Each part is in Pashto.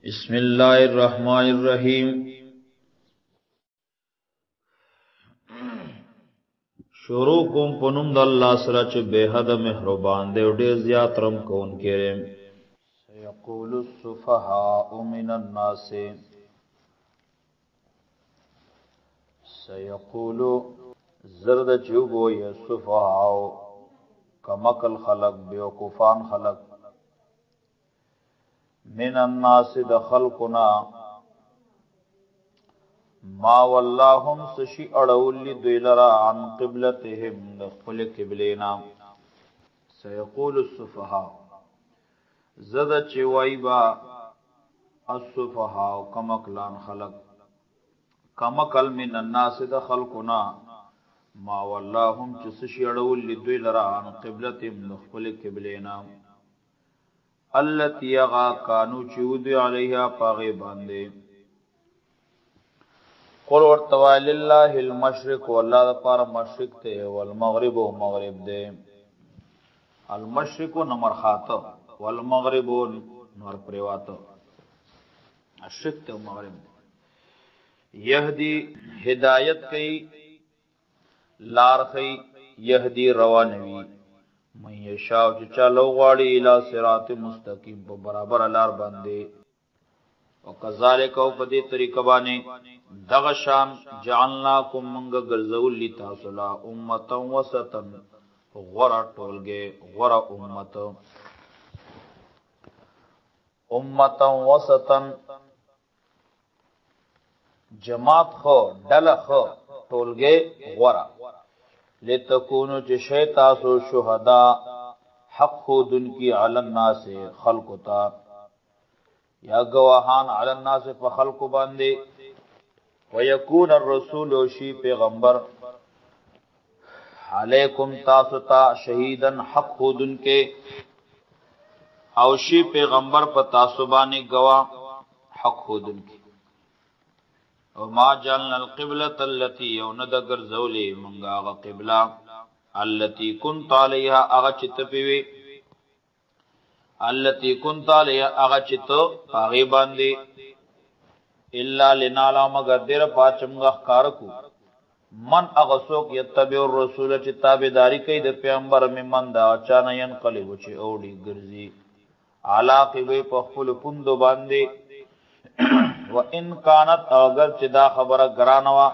بسم الله الرحمن الرحیم. شروع کوم په نوم د الله سره چې بے حد مهربان دی او ډېر زیات رحم کوونکی دی. سيقول السفهاء من الناس، سيقول زرد چوبو یا السفهاء کمکل خلق بیوقوفان خلق، من الناس د خلقنا، ما واللهم سشی اڑولی دوی لرا عن قبلتهم دخل قبلینا. سيقول السفهاء زد چوئی با السفهاء کمکلان خلق، کمکل من الناس د خلقنا، ما واللهم چسشی اڑولی دوی لرا عن قبلتهم دخل قبلینا، التي يغا كانوا چود عليها پاغي باندې. قل ورتوا لله المشرق، والله د پار مشرق ته والمغرب او مغرب ده. المشرق نمر خاطه والمغرب نور پریواته، مشرق ته مغرب. يهدي هدايت کوي، لار کوي، يهدي روانوي، من یشاء چې چالو غواړي الی صراط مستقیم په برابر لار باندې. وکذالک او په دې طریقه باندې دغه شان جعلناکم منګ ګرځول تاسو لا امه وسطا، غره ټولګه غره امه وسطا، جماعت خو ډله خو ټولګه غره، لتكونوا چې تاسو شهدا حق خودن کی علی الناس خلقتا، یا گواهان علی الناس په خلق باندې، ويكون الرسول شی پیغمبر علیکم تاسو تا شهیدن حق خودن کے، او شی پیغمبر په تاسو باندې گواه حق خودن کی. وما جعلنا القبلة التي يوندگر زولي منغا آغا قبلة التي كنت عليها آغا چت پیوی، التي كنت عليها آغا چت پاغی باندی، الا لنالا مگر دیر پاچمگا خکارکو من اغسوک یتبع الرسول چی تابداری کئی در پیغمبر ممن دا چانا ینقلبو چی اوڑی گرزی علاقی پخفل پندو باندی. و ان کانت اگر چې دا خبره ګرانوا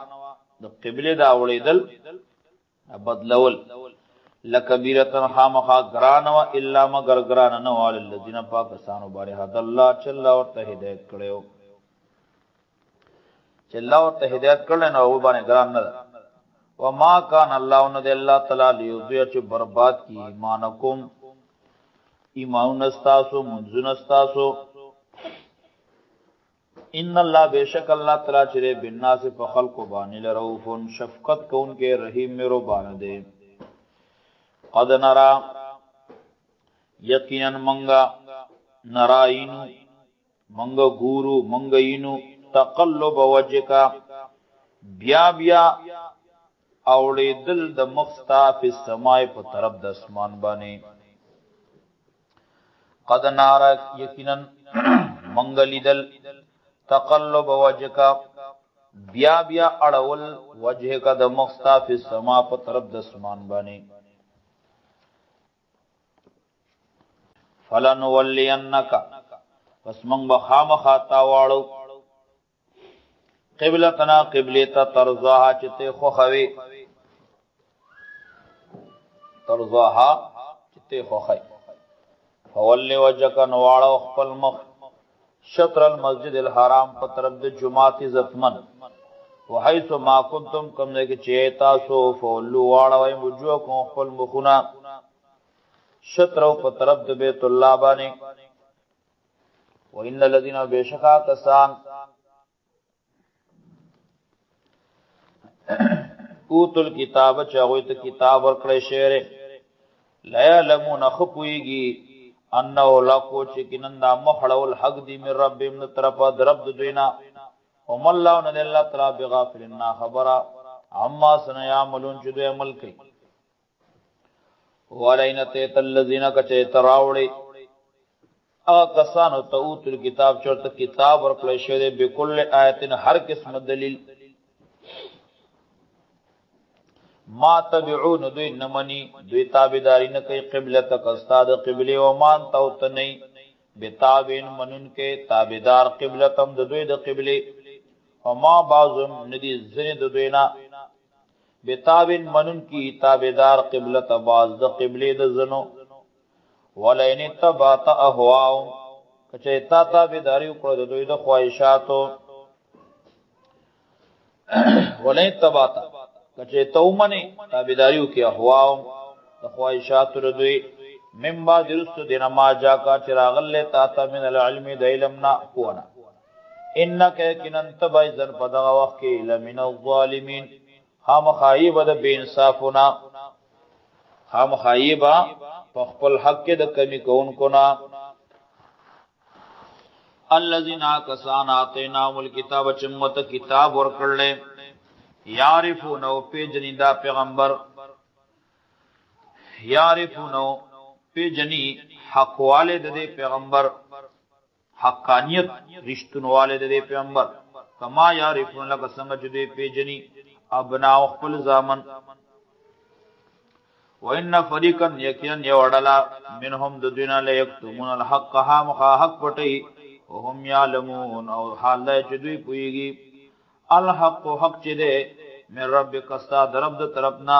د قبله دا وړیدل بدلول لکبیرتن خامخا ګرانوا الا مگر ګران نه وال الذين پاکستانو باندې حد الله چل ورته هدایت کړو، چل ورته هدایت کړل نو و باندې ګران نه. و ما کان الله ان الله تعالی لیضيع چې برباد کی ایمانکم ایمان استاسو منزن استاسو، ان اللہ بے شک اللہ تعالی چرے بالناس فخلق بانی لرؤوف شفقت کون کے رحیم میرو بان دے. قد نرا یقینا منگا نرائینو منگا گورو منگینو تقلب وجهکا بیا بیا اوڑی دل د مخستا فی السماء په طرف د اسمان باندې. قد نارا یقینا منگلی دل تقلب وجهکا بیا بیا اڑول وجهکا د مخستا فی السما په طرف د اسمان باندې. فلنولینک پس من بخامخا تاواړو قبلتنا قبلتا ترضاها چته خوخوي، ترضاها چته خوخي. فولي وجهک نواړو خپل مخ شطر المسجد الحرام په طرف د جمعات عزتمن، وحيث ما كنتم کم نه کې چیتا سو فولو واړوي وجوهکم خپل مخونه شطر په طرف د بیت الله باندې. وان الذين بشکا کسان اوتل کتاب چاوي ته کتاب ورکړی شعر لا يعلمون خپويږي انه لاکو چې کینندا محړول حق دی من رب من طرفا درب دوینا. هم الله ان الله تعالی بغافلنا خبر عما سن يعملون چې دوی عمل کوي. ولین تیت الذین کچه تراوړي اغا کسانو ته اوتل کتاب چرته کتاب ورکړی شوی دی بكل آیتن هر قسم دلیل ما تبعون دوی نمنی دوی تابعداری نه کوي قبلتک استاد قبله او مان توت نه بتابین منن کې تابعدار قبلتم د دوی د قبله او ما بعضم ندی زنی د دوی نه بتابین منن کې تابعدار قبلت باز د قبله د زنو ولئن تبعت اهواهم کچې تا تابعداری وکړه د دوی د خواهشاتو ولئن تبعت کچه تومنی تابیداریو کی احواهم دخواهشات ردوی من با درست دینا ما جاکا چراغل لیتا تا من العلم دا علمنا پوانا انکا کنن تبای زن پدغ وقت کی لمن الظالمین هم خائیب دا بے انصافونا هم خائیبا پخپل حق دا کمی کون کنا اللذین آکسان آتینام الکتاب چمت کتاب ورکر لے یعرفونو پی جنی دا پیغمبر یعرفونو پی جنی حق والد دے پیغمبر حقانیت رشتن والد دے پیغمبر کما یعرفون لکا سنگا دے پی جنی ابناو خپل زامن وَإِنَّ فَرِيقًا يَكِيَنْ يَوَڑَلَا مِنْهُمْ دُدُنَا لَيَكْتُمُونَ الْحَقَّ حَامُخَا حق پٹئی وَهُمْ يَعْلَمُونَ اور حال دائے چدوی پوئیگی الحق حق چی دے من رب کستا درب دا طرفنا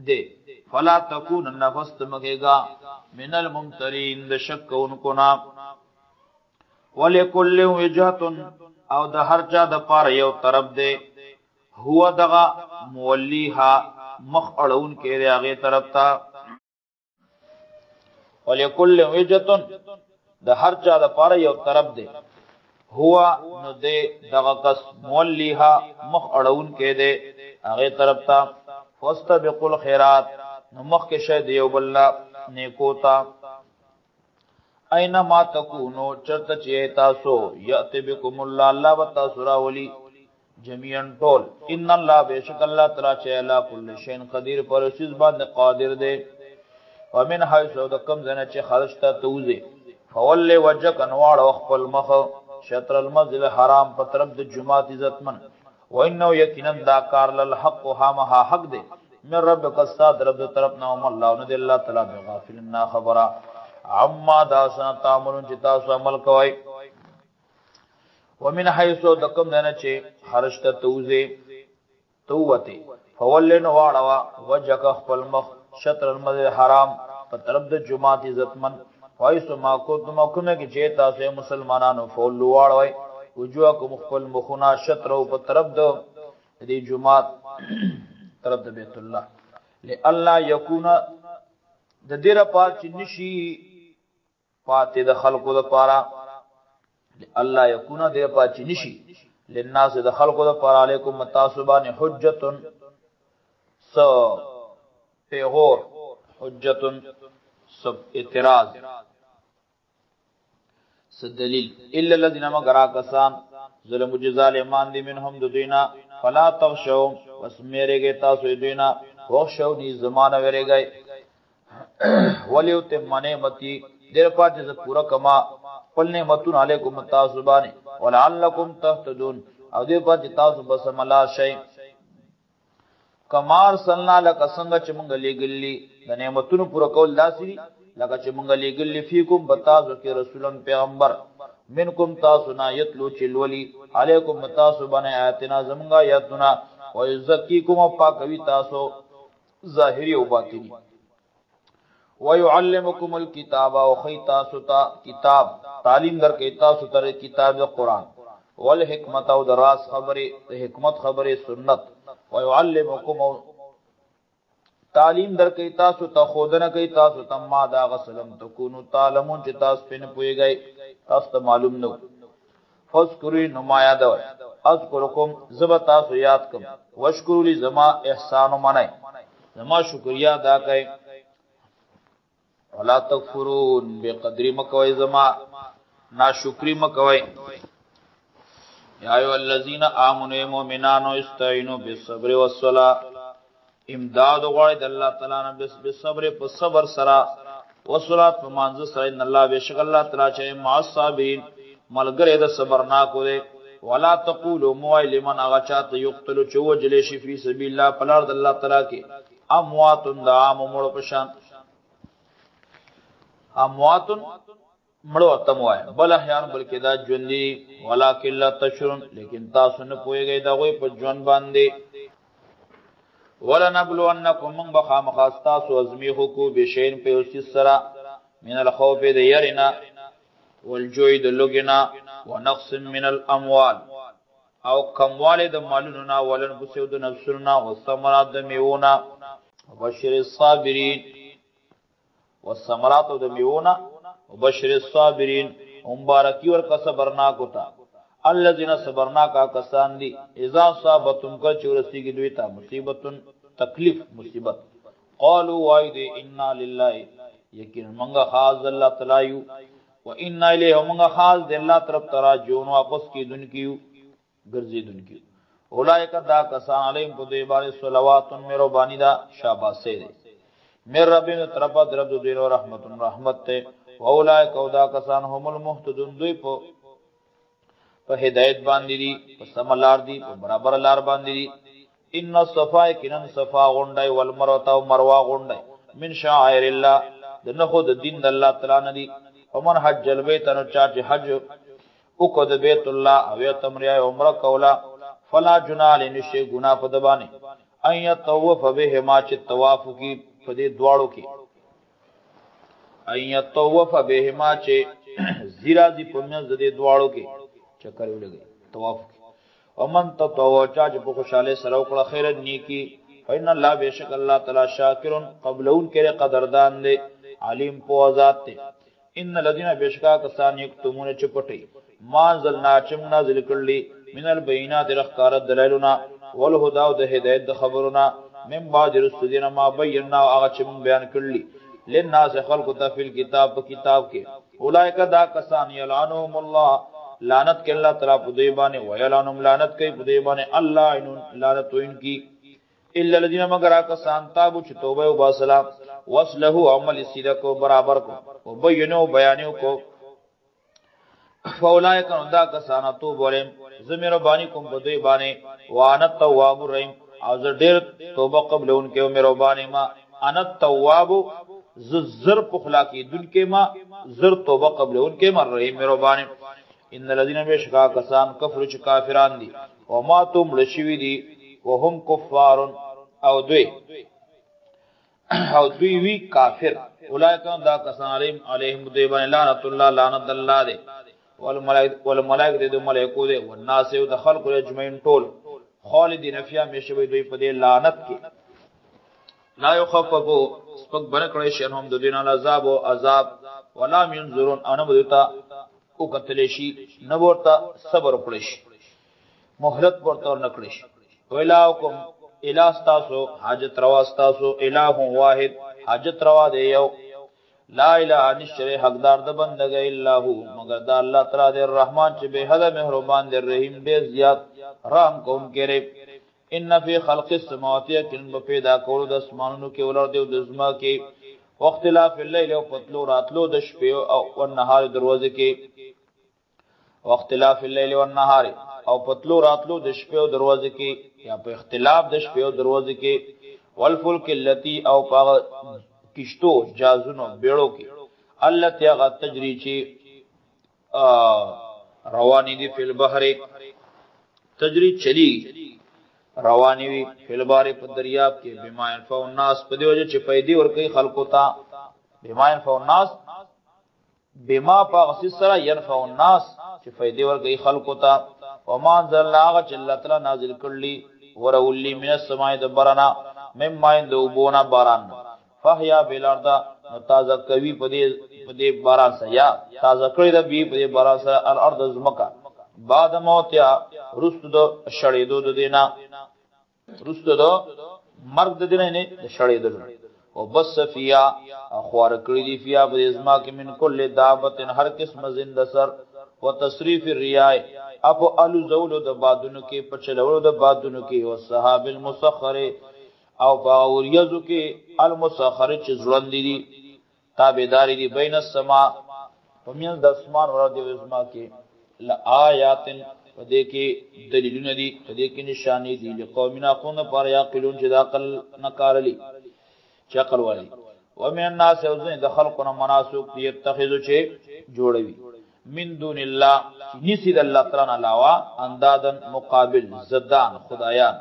دے فلا تکون نفست مکے گا من الممترین دا شک انکونا وَلِكُلِّ وِجْهَةٌ او دا ہر چا دا پار یو طرف دے ہوا دغا مولیہا مخ اڑون کے دے آگے طرف تا وَلِكُلِّ وِجْهَةٌ دا ہر چا دا پار یو طرف دے ہوا نو دے دغا کس مولیہا مخ اڑون کے دے آگے طرف تا فَاسْتَبِقُوا الْخِيرَاتِ نو مخ کے شاید یو بلّا نیکوتا اینما تکونو چرت چیئے تاسو یأتی بکم اللہ اللہ بتاسو راولی جمیعن طول ان اللہ بیشک اللہ تلا چیئے اللہ کل شین قدیر پر سیز باند قادر دے ومن حیثو دکم زنہ چی خرشتا توزے فولی وجک انوار وخف المخ شطر المسجد الحرام پر طرف د جماعت عزت من وانه یقینا دا کار للحق وهمها حق دے من رب قصاد رب طرف نوم اللہ ند اللہ تعالی بغافلنا خبر عما داسنا تعملون جتا سو عمل کوي ومن حيث دکم دنه چه خرجت توزه توته فولن واړوا وجهک خپل مخ شطر المسجد الحرام په طرف د جماعت عزت من وایس ما کو تم کومه کې چې تاسو مسلمانانو فول واړوي وجوهکم خپل مخنا شطر او په طرف د دې جماعت طرف د بیت الله لالا یکون د دې را پات نشي پاتې د خلقو د پارا الله یکون د پات نشي للناس د خلقو د پارا علیکم متاسبان حجتن س پیغور حجتن سب اعتراض دلیل الا الذين مغرا کسان ظلم ظالمان دی منهم دوینا فلا تخشوا بس میرے گے تاسو دوینا وخشو نی زمانہ ورے گئے ولیو تمنے متی دیر پات ز پورا کما پل نعمتون علیکم تاسبان ولعلکم تهتدون او دیر پات تاسو بس ملا شی کمار سننا لک سنگ چ منگ لګلی د نعمتونو پورا کول داسری لکه چې مونږ لګلی فیکم بتاسو کې رسولن پیغمبر منکم تاسو نا یتلو چلولی علیکم تاسو باندې آیاتنا زمونږه آیاتنا و یزکیکم پاکوي تاسو ظاهری او باطنی و يعلمکم الکتاب او خی تاسو تا کتاب تعلیم درکې تاسو تر کتاب قرآن والحکمت او دراس خبره حکمت خبره سنت و يعلمکم تعلیم در کئی تاسو تا خودنه کئی تاسو تا ما دا غسلم تکونو تعلمون چی تاس پین پوئی گئی تاس تا معلوم نو فذکروی نمایا دوئی اذکرکم زب تاسو یاد کم وشکرو لی زما احسانو منائی زما شکریہ دا کئی ولا تکفرون بے قدری مکوئی زما ناشکری مکوئی یا ایو اللذین آمنوا مومنانو استعینو بالصبر والصلاة امداد غواړي د الله تعالی نه بس صبر په صبر سره والصلاة فمانز سره ان الله بشک الله تعالی چې مع الصابرین ملګری د صبرناکو دی. ولا تقولوا موای لمن اغا چاته یقتل چې وجل شي فی سبیل الله پلار د الله تعالی کې اموات دعام مړو پشان اموات مړو تموای بل احیان بلکې دا ژوندۍ ولکن لا تشرون لیکن تاسو نه پوهیږئ دا غوي په ژوند باندې. ولنبلونکم من بخامخاستاسو ازمیخو کو بشین په اوسې سره من الخوف د يرنا والجوع د لوګنا ونقص من الاموال او کمواله د مالونو ولن بسود نفسنا والثمرات د میونا وبشر الصابرین والثمرات د میونا وبشر الصابرین مبارکی ور کا صبرنا کوتا الذين صبرنا کا کسان دی اذا صابتم کا چورسی کی دوی تا مصیبتن تکلیف مصیبت قالوا واید انا لله یقین منغا خاص اللہ تعالی و انا الیہ منغا خاص دی اللہ طرف تراجعون واپس کی دن کیو گرزی دن کیو. اولئک دا کسان علیہم کو دے بار صلوات میرو بانی دا شاباش سے دے میرے رب نے طرف درب دے رحمت رحمت تے. اولئک دا کسان هم المهتدون دوی په ہدایت باندې دي په سملار دي په برابر لار باندې دي. ان الصفا کنن صفا غونډای والمروه او مروه غونډای من شعائر الله د نه خود دین د الله تعالی نه دي. ومن حج البيت نو چا چې حج او کو د بیت الله او تمریا عمره کولا فلا جناح لنشي گناہ په دبانه اي طواف به ما چې طواف کی په دې دواړو کې اي طواف به ما چې زیرا دي په مې د دې دواړو کې چکر ولګي طواف. ومن تطوع چا چې په خوشاله سره وکړه خیر نیکی فإن الله بشک الله تعالی شاکرون قبلون کې قدردان دی علیم په ذات دی. ان الذين بشکا کسان یکتمون چپټي ما زلنا چم نازل کړلی من البینات رخکار دلایلنا والهدى او د هدایت د خبرنا من بعد رسولنا ما بینا هغه چم بیان کړلی للناس خلق تفل کتاب په کتاب کې. اولئک دا کسان یلعنهم الله لعنت کے اللہ تعالی پدے بانے ویلانم لعنت کے پدے بانے اللہ انہوں لعنت ان کی الا الذين مگر کسان تابو چ توبہ و باسلام وصلہ عمل سیدہ کو برابر کو وبینو بیانو کو فاولائک دا کسان تو بولم زمیر بانی کوم پدے بانے وانا التواب الرحیم از ډیر توبہ قبل ان کے میرو بانے ما انا التواب زر پخلا کی دن کے ما زر توبہ قبل ان کے مر رحیم میرو بانے. ان الذين بشکا کسان کفر چ کافران دی وما تم لشوی دی وهم کفار او دوی وی کافر. اولئک دا کسان علیہم دیبان لعنت اللہ لعنت اللہ دے والملائکۃ دے ملائکو دے والناس و خلق اجمعین طول خالدین فیها مشوی دوی پدے لعنت کی لا یخففو سپک بنکڑے شنهم دو دین العذاب و عذاب ولا ينظرون انا بدتا او قتلشی نبورتا صبر پڑش محلت پورتا اور نکڑش. ویلاؤکم الہستاسو حاجت رواستاسو الہ واحد حاجت روا دے یو لا الہ نشر حقدار د بندگا الا هو مگر دا اللہ تعالی دے الرحمن چ بے حد مہربان دے رحیم بے زیاد رحم کون کرے. ان فی خلق السماوات کن پیدا کول د اسمانونو کې ولر دی د زما کې واختلاف الليل او پتلو راتلو د شپې او نهار دروازه کې واختلاف الليل والنهار او پتلو راتلو د شپې او دروازه کې یا په اختلاف د شپې او دروازه کې والفلک التي او پاغ کشتو جازونو بیړو کې التي غ تجری چی روانی دی فی البحر تجری چلی روانی وی فی البحر په دریاب کې بما ينفع الناس په دی وجه چې پیدا ور کوي خلقو ته بما ينفع الناس بما پاغ سره ينفع الناس چې فائدې ورګي خلقو ته. وما انزلنا جل تعالی نازل کړلی ورولي من السماء دبرنا مما يندوبونا باران فحیا بالارض تازه کوي پدې باران سره یا تازه کړی د بي پدې باران سره الارض زمکا بعد موتیا رست دو شړېدو د دینا رست دو مرګ د دینه نه شړېدل او بس فیا اخوار کړی دی فیا په ازما کې من کل دابت هر قسم زنده سر و تصریف الریاء اپ الو زول د بادونو کې پچلولو د بادونو کې او صحاب المسخر او باوریزو کې المسخر چې ځلند دي تابعداري دي بین السما ومن د اسمان ور دی اسما کې لآیات ودې کې دلیلونه دي ودې کې نشانې دي لقومنا قوم پر یاقلون چې د عقل نکارلی چې عقل والی ومن الناس یوزن د خلقنا مناسک یتخذو چې جوړوي من دون الله نسید الله تعالی علاوه اندادن مقابل زدان خدایان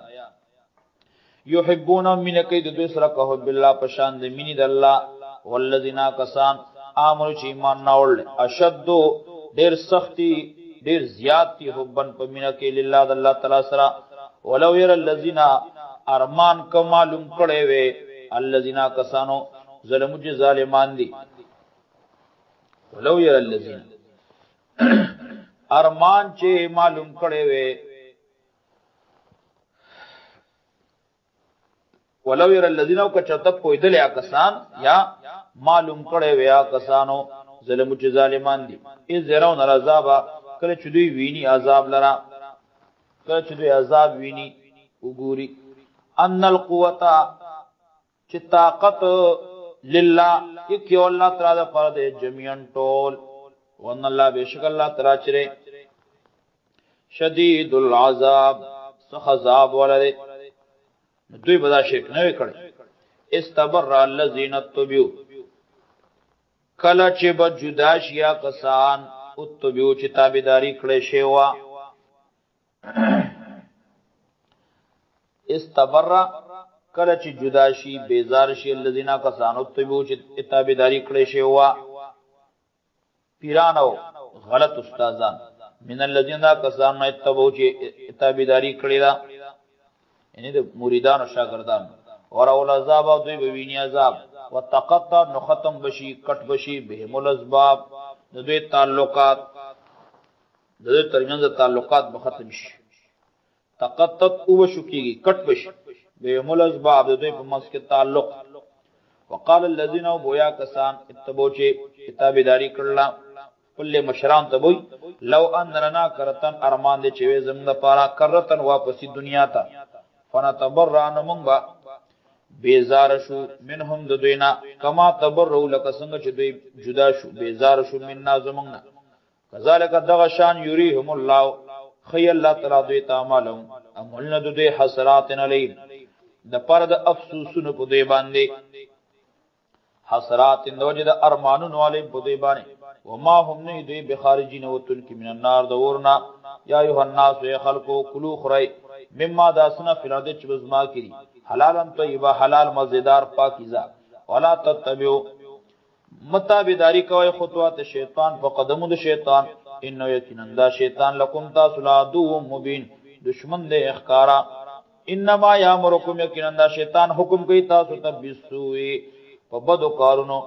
یحبون من کید دوسرا که بالله پشان د مینی د الله والذین کسان امر چې ایمان ناول اشد ډیر سختی ډیر زیاتی حبن په مینا کې لله د الله تعالی سره ولو ير الذین ارمان کو معلوم کړي وي الذین کسانو ظلمو چې ظالمان دي ولو ير الذین ارمان چې معلوم کړي وي ولو ير الذين كچتب کویدل یا کسان یا معلوم کړي ویا کسانو ظلم چې ظالمان دي از زرون العذاب کله چې دوی ویني عذاب لرا کله چې دوی عذاب ویني وګوري ان القوه چې طاقت لله یکي الله تعالی پر دې جميعا ټول وان الله بشک الله تعالی چره شدید العذاب سخذاب ولله دوی بدا شرک نه وکړي استبر الذين تبعوا کله چې به جدا شیا کسان او تبعوا چې تابعداري کړي شی وا استبر کله چې جدا شي بیزار شي الذين کسان او تبعوا چې تابعداري کړي شی وا پیرانو غلط استادان من الذين کسان نه تبعوا چې تابعداري کړي دا یعنی د مریدان او شاګردان اور اول عذاب او دوی بوینی عذاب وتقطع نو ختم بشي کټ بشي بهم الاسباب د دوی تعلقات د دوی ترمنځ تعلقات به ختم شي تقطع او شکیږي کټ بشي بهم الاسباب د دوی په منځ کې تعلق وقال الذين بويا کسان اتبعوا چې کتابداري کړل کله مشران تبوي لو ان لنا کرتن ارمان دې چې زموږ لپاره کرتن واپسی دنیا ته فنتبرأ نمونگا بیزار شو منهم د دوینا کما تبرؤ لک څنګه چې دوی جدا شو بیزار شو مننا زمونږ کذالک دغشان یریهم الله خی الله تعالی دوی تعاملهم امولنا دوی حسرات علی د پر د افسوسونو په دوی باندې حسرات د وجد ارمانونو علی په دوی باندې وما هم نه دوی بخارجین وتل کی من النار دورنا یا ایها الناس خلقو کلوا خری مما داسنا فلاد چې بزما کړي حلالا طیبا حلال مزیدار پاکیزه ولا تتبعوا متابعداری کوي خطوات شیطان په قدمو د شیطان انه یقینا دا شیطان لکم تاسو لا دو مبین دشمن دې اخکارا انما یامرکم یقینا دا شیطان حکم کوي تاسو ته بسوی په بدو کارونو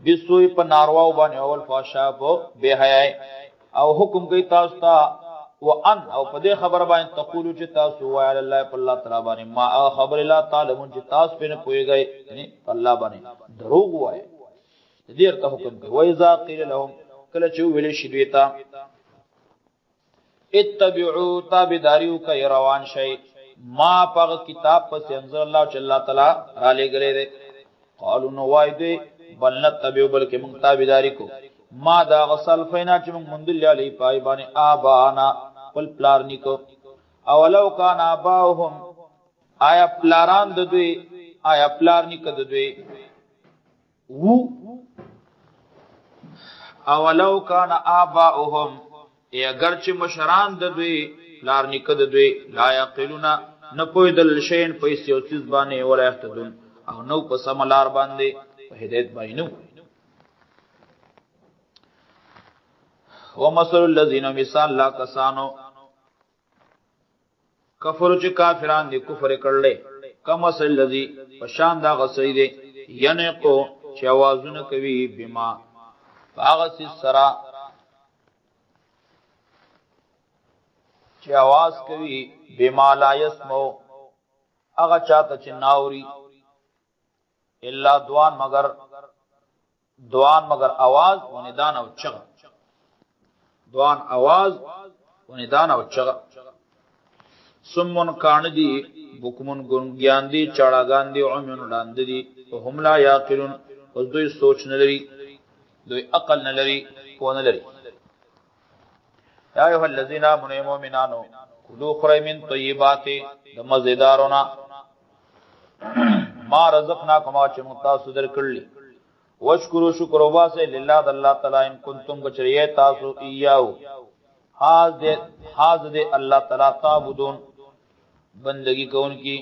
بسوی په نارواو باندې اول فاشا په بے حیاي او حکم کوي تاسو ته وان او په دې خبر باندې تقولو چې تاسو وای الله په الله تعالی باندې ما خبر الله تعالی مون چې تاسو په نه پويږئ یعنی الله باندې دروغ وای دې ته حکم کوي وای اذا قيل لهم کله چې ویل شي دوی ته اتبعوا تابعداریو کوي روان شي ما په کتاب پس انزل الله چې الله تعالی را لګلې ده قالو نو وای دې بل نتبعوا بلکې مون تابعداري کو ما دا غسل فینا چې موږ مندل علی پای باندې ابانا ول پلار نیکو اولو کان اباهم آیا پلاران د دوی آیا پلار نیک د دوی وو اولو کان اباهم اگر چې مشران د دوی پلار نیک د دوی لا یقلونا نه پویدل شین پیسې او چیز باندې ولا احتدون او نو په سملار باندې په هدایت باندې نو ومثل الذين مثال لا کسانو کفر چې کافران دي کفر کړل کمثل الذي پشان دا غسې دي ینقو چې आवाजونه کوي بما باغس سرا چې आवाज کوي بما لا يسمو هغه چاته چې ناوري الا دوان مگر आवाज و ندان او چغ دوان आवाज و ندان او چغ سمون کان دی بوکمون ګون ګیان دی چاړاګان دی عمن لاند دی هم لا یاقلون اوس دوی سوچ نه لري دوی عقل نه لري پوه نه لري یا ایها الذین آمنوا مؤمنانو کلوا خورئ من طیبات د مزیدارونه ما رزقناکم چې موږ تاسو درکړل واشکروا شکر وباسه لله د الله تعالی ان کنتم بچریه تاسو ایاو حاض دے اللہ تعالی تعبدون بندگی کون کی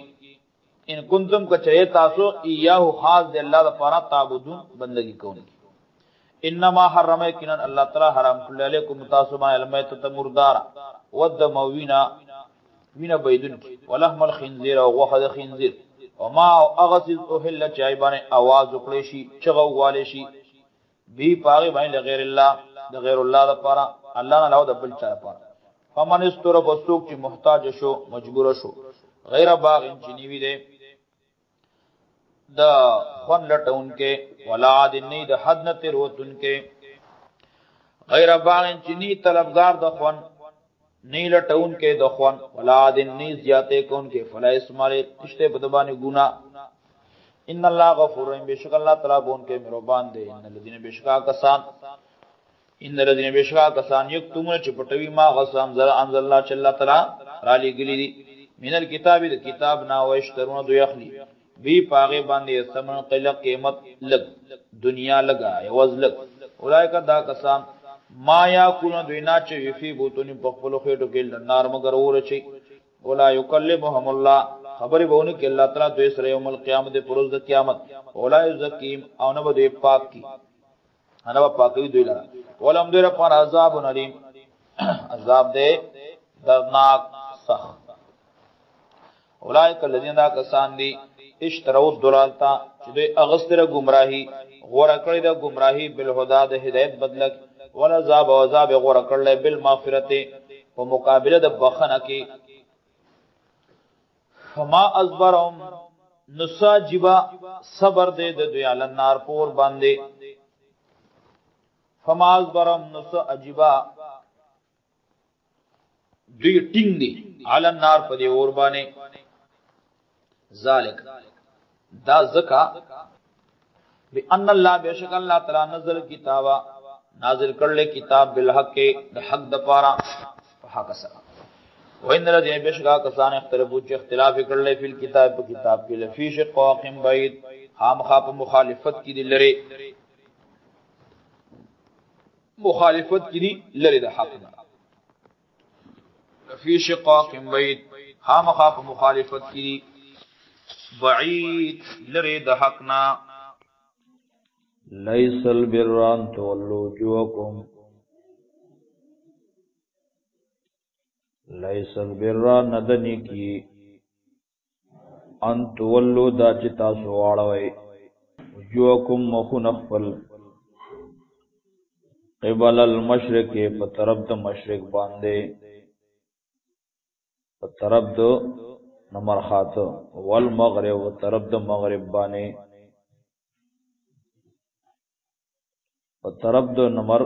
ان کنتم کچریه تاسو ایاو حاض دے اللہ تعالی تعبدون بندگی کون کی انما حرم کنن اللہ تعالی حرام کړل علیکم تاسو باندې المیتۃ مردار ودم وینا بيدن ولحم الخنزير او غوخه خنزير وما اغسل اهل چایبانه आवाज وکړي شي چغو والي شي بي پاغي باندې غیر الله د غیر الله لپاره الله نه لاو د بل چا لپاره فمن استر فسوق چې محتاج شو مجبور شو غیر باغ چني وي دي د خون لټون کې ولا عاد نه د حد نه تر وتون کې غیر باغ چني طلبگار د خون نی لټون کې د خوان ولاد نی زیاته کون کې فلا اسماله اشته بدبانی ګنا ان الله غفور رحیم بشک الله تعالی بون کې مهربان دی ان الذين بشکا کسان یکتمون چپټوی ما غسام زرا انزل الله چې الله تعالی را لګلی دي من الكتاب د کتاب نا واشترون دو یخلی بی پاغه باندې سمن قلق قیمت لګ دنیا لگا یوز لګ اولایک دا کسان ما یا کونه دوینا چې وفي بوتونی په خپل خېټو کې نار مگر ورچی ولا یکلمهم الله خبر بهونه کې الله تعالی دوی سره یوم القیامت پروز د قیامت ولا یزکیم او نه به پاک کی انا پاکوي دوی لاره ولم دیر پر عذاب علیم عذاب دې درناک سخت اولئک الذین کسان دی اشتروا الضلالتا چې دوی اغستره گمراهی غوړه کړی د گمراهی بالهدى د هدایت بدلک ولا عذاب او عذاب غور کړل بالمغفرت په مقابله د بخنه کې فما اصبرهم نساجبا صبر دې د دوی علی النار پور باندې فما اصبرهم نساجبا دوی ټینګ دي علی النار په دې اور باندې ذالک دا زکا بان الله بشک الله تعالی نزل کتابا نازل کړل کتاب بالحق کې د حق د پاره حق سره وین الذين بشکا کسان اختلافو چې اختلاف کړل فی الكتاب په کتاب کې لفی شقاق بعید خامخا مخالفت کې دي لري مخالفت کې دي لري د حق لفی شقاق بعید خامخا مخالفت کې دي بعید لري د حقنا لیس البر ان تولوا وجوهکم لیس البر ندنی کی ان تولوا دا چې تاسو واړوي وجوهکم مخنخفل قبل المشرق په طرف د مشرق باندې په طرف د نمرخات والمغرب په طرف د مغرب باندې په طرف د نمر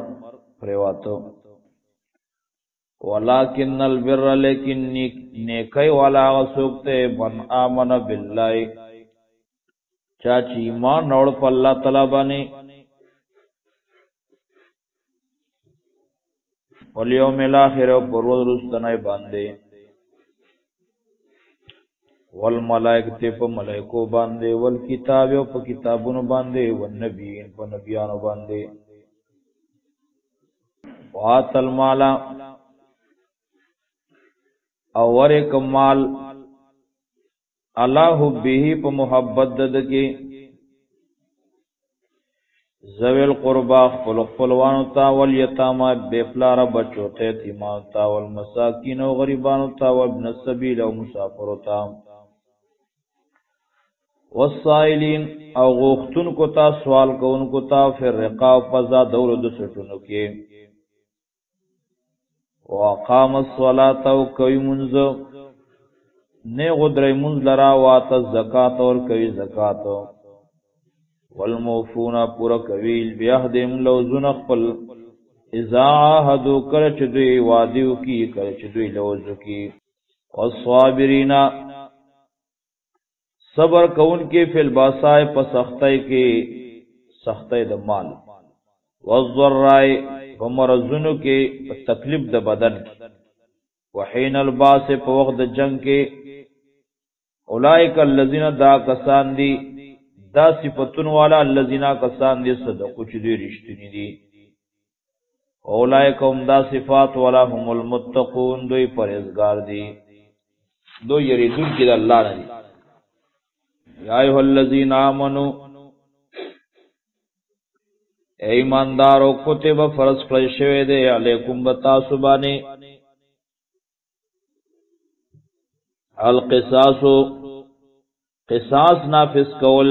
پریواتو ولکن البر لیکن نیکی والا غسوکتے من آمن بالله چاچی ایمان نوڑ پا اللہ تعالی بانی والیوم الاخر پروز رستنائی باندے والملائکتی پا ملائکو باندے والکتابیو پا کتابونو باندے والنبیین پا نبیانو باندے وات المالا اور ایک مال اللہ بیہی پا محبت ددکی ذوی القربا خلوانو تا والیتاما بے پلارا بچو تیتیمانو تا والمساکین و غریبانو تا وابن السبیل و مسافرو تا والسائلین او غوختن کو تا سوال کو ان کو تا پھر رقاب پزا دور دو سٹنو کے وقام الصلاة و کوي منز نه غدري منز لرا وات الزکات اور کوي زکات والموفون پورا کوي بیاهدم لو زنخل اذا عهدوا کرچ دوی وادیو کی کرچ دوی لوزو کی والصابرین صبر کون کے فی الباساء پسختای کے سختی د مال والضراء ومرزونو کې تکلیف د بدن وحین الباس په وخت د جنگ کې اولئک الذین دا کسان دي دا صفاتون والا الذین کسان دي صدقو چې دوی رښتینی دي اولئک هم دا صفات والا هم المتقون دوی پرهیزګار دي دوی یریدون کې د الله نه دي یا ایها الذین آمنوا ایماندارو کتب فرض کړی شوی دی علیکم بتاسو باندې القصاص قصاص نافذ کول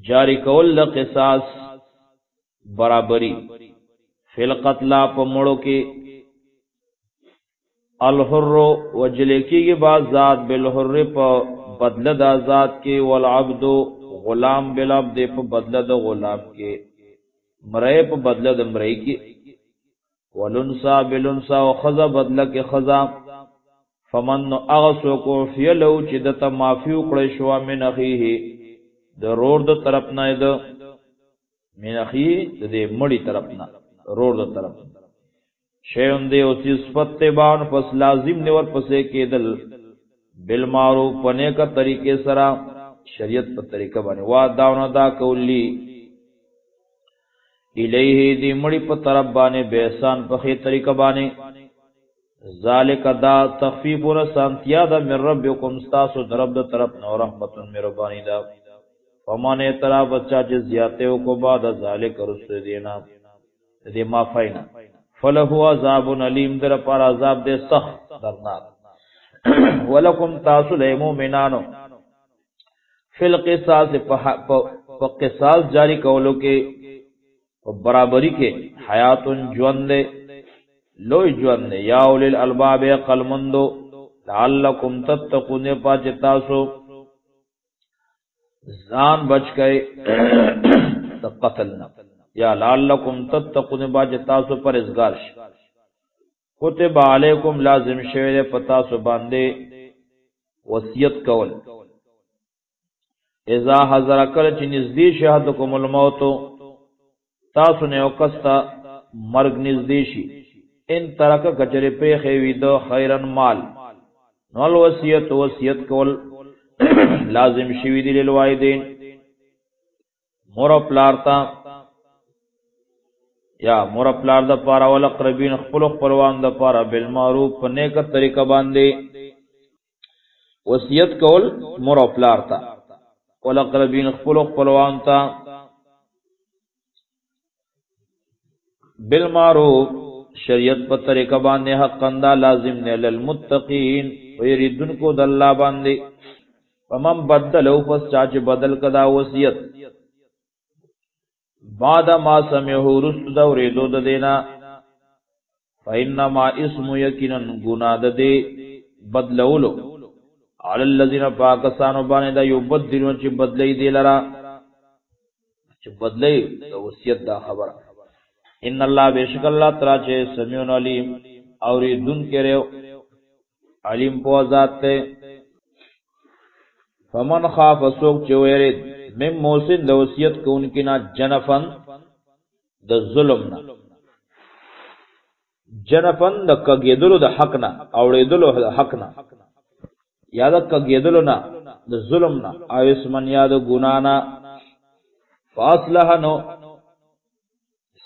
جاری کول د قصاص برابری فی القتل په مړو کې الحر وجلکی کی بعض ذات بالحر په بدله د آزاد کې والعبد غلام بالعبد په بدله د غلام کې مرئ په بدله د مرئ کې ولنسا بالانسا وخذا بدله کې خذا فمن اغسو کو فیلو چې د ته معافی وکړی شو من اخیه د رور د طرف نه د من اخیه د دې مړی طرف نه رور د طرف شیون دی او صفت تبان پس لازم نه ور پسې کېدل بالمعروف پنه کا طریقې سره شریعت په طریقه باندې وا داونه دا کولی الیه دی مړی په طرف باندې به احسان په خې طریقه باندې ذالک دا تخفیف و سانتیا دا من ربکم ستاسو درب دا طرف نو رحمت مهربانی دا فمان اعتراف بچا چه زیادتے کو بعد ذالک رسل دینا دی ما فینا فلہو عذاب علیم در پر عذاب دے سخت درناک ولکم تاسو لے مومنانو فی القصاص پا قصاص جاری کولو کے برابری کے حیات جوان دے لوی جوان دے یا اولی الالباب قلمندو لعلکم تتقون پاچ تاسو زان بچ گئے قتلنا یا لعلکم تتقون پاچ تاسو پر ازگارش کتب علیکم لازم شوید پتاسو باندے وصیت کول اذا حضر کل چی نزدی شہدکم الموتو تاسو نے اوکستا مرگ نزدیشی ان ترک کچری پریخوی دو خیرن مال نوال وصیت کول لازم شوی دی للوائدین مرپلارتا یا مرپلار دا پارا والاقربین خپلوان دا پارا بالمعروف پنیکت طریقہ باندے وصیت کول مرپلارتا والاقربین خپلوان تا بالمعروف شریعت پر طریقہ باندے حق اندہ لازم نے للمتقین ویریدن کو دلہ باندے ومن بدلو پس چاچ بدل کدا وصیت بعد ما سمعہو رست دا وریدو دا دینا فإنما اسم یقینا گناہ دا دے بدلولو علی اللذین پاکستانو بانے دا یو بدلون چی بدلی دے لرا چی بدلی دا وصیت دا خبر ان اللہ بیشک اللہ تعالی چے سمیع علیم اور دن کے رہو علیم پو ذات تے فمن خاف سوک چے ویرد من موسن دا وصیت کو ان کی نا جنفن دا ظلمنا جنفن دا کگیدلو دا حقنا اوڑیدلو دا حقنا یا دا کگیدلو نا دا ظلمنا او اسمن یا دا گنانا فاصلہ نو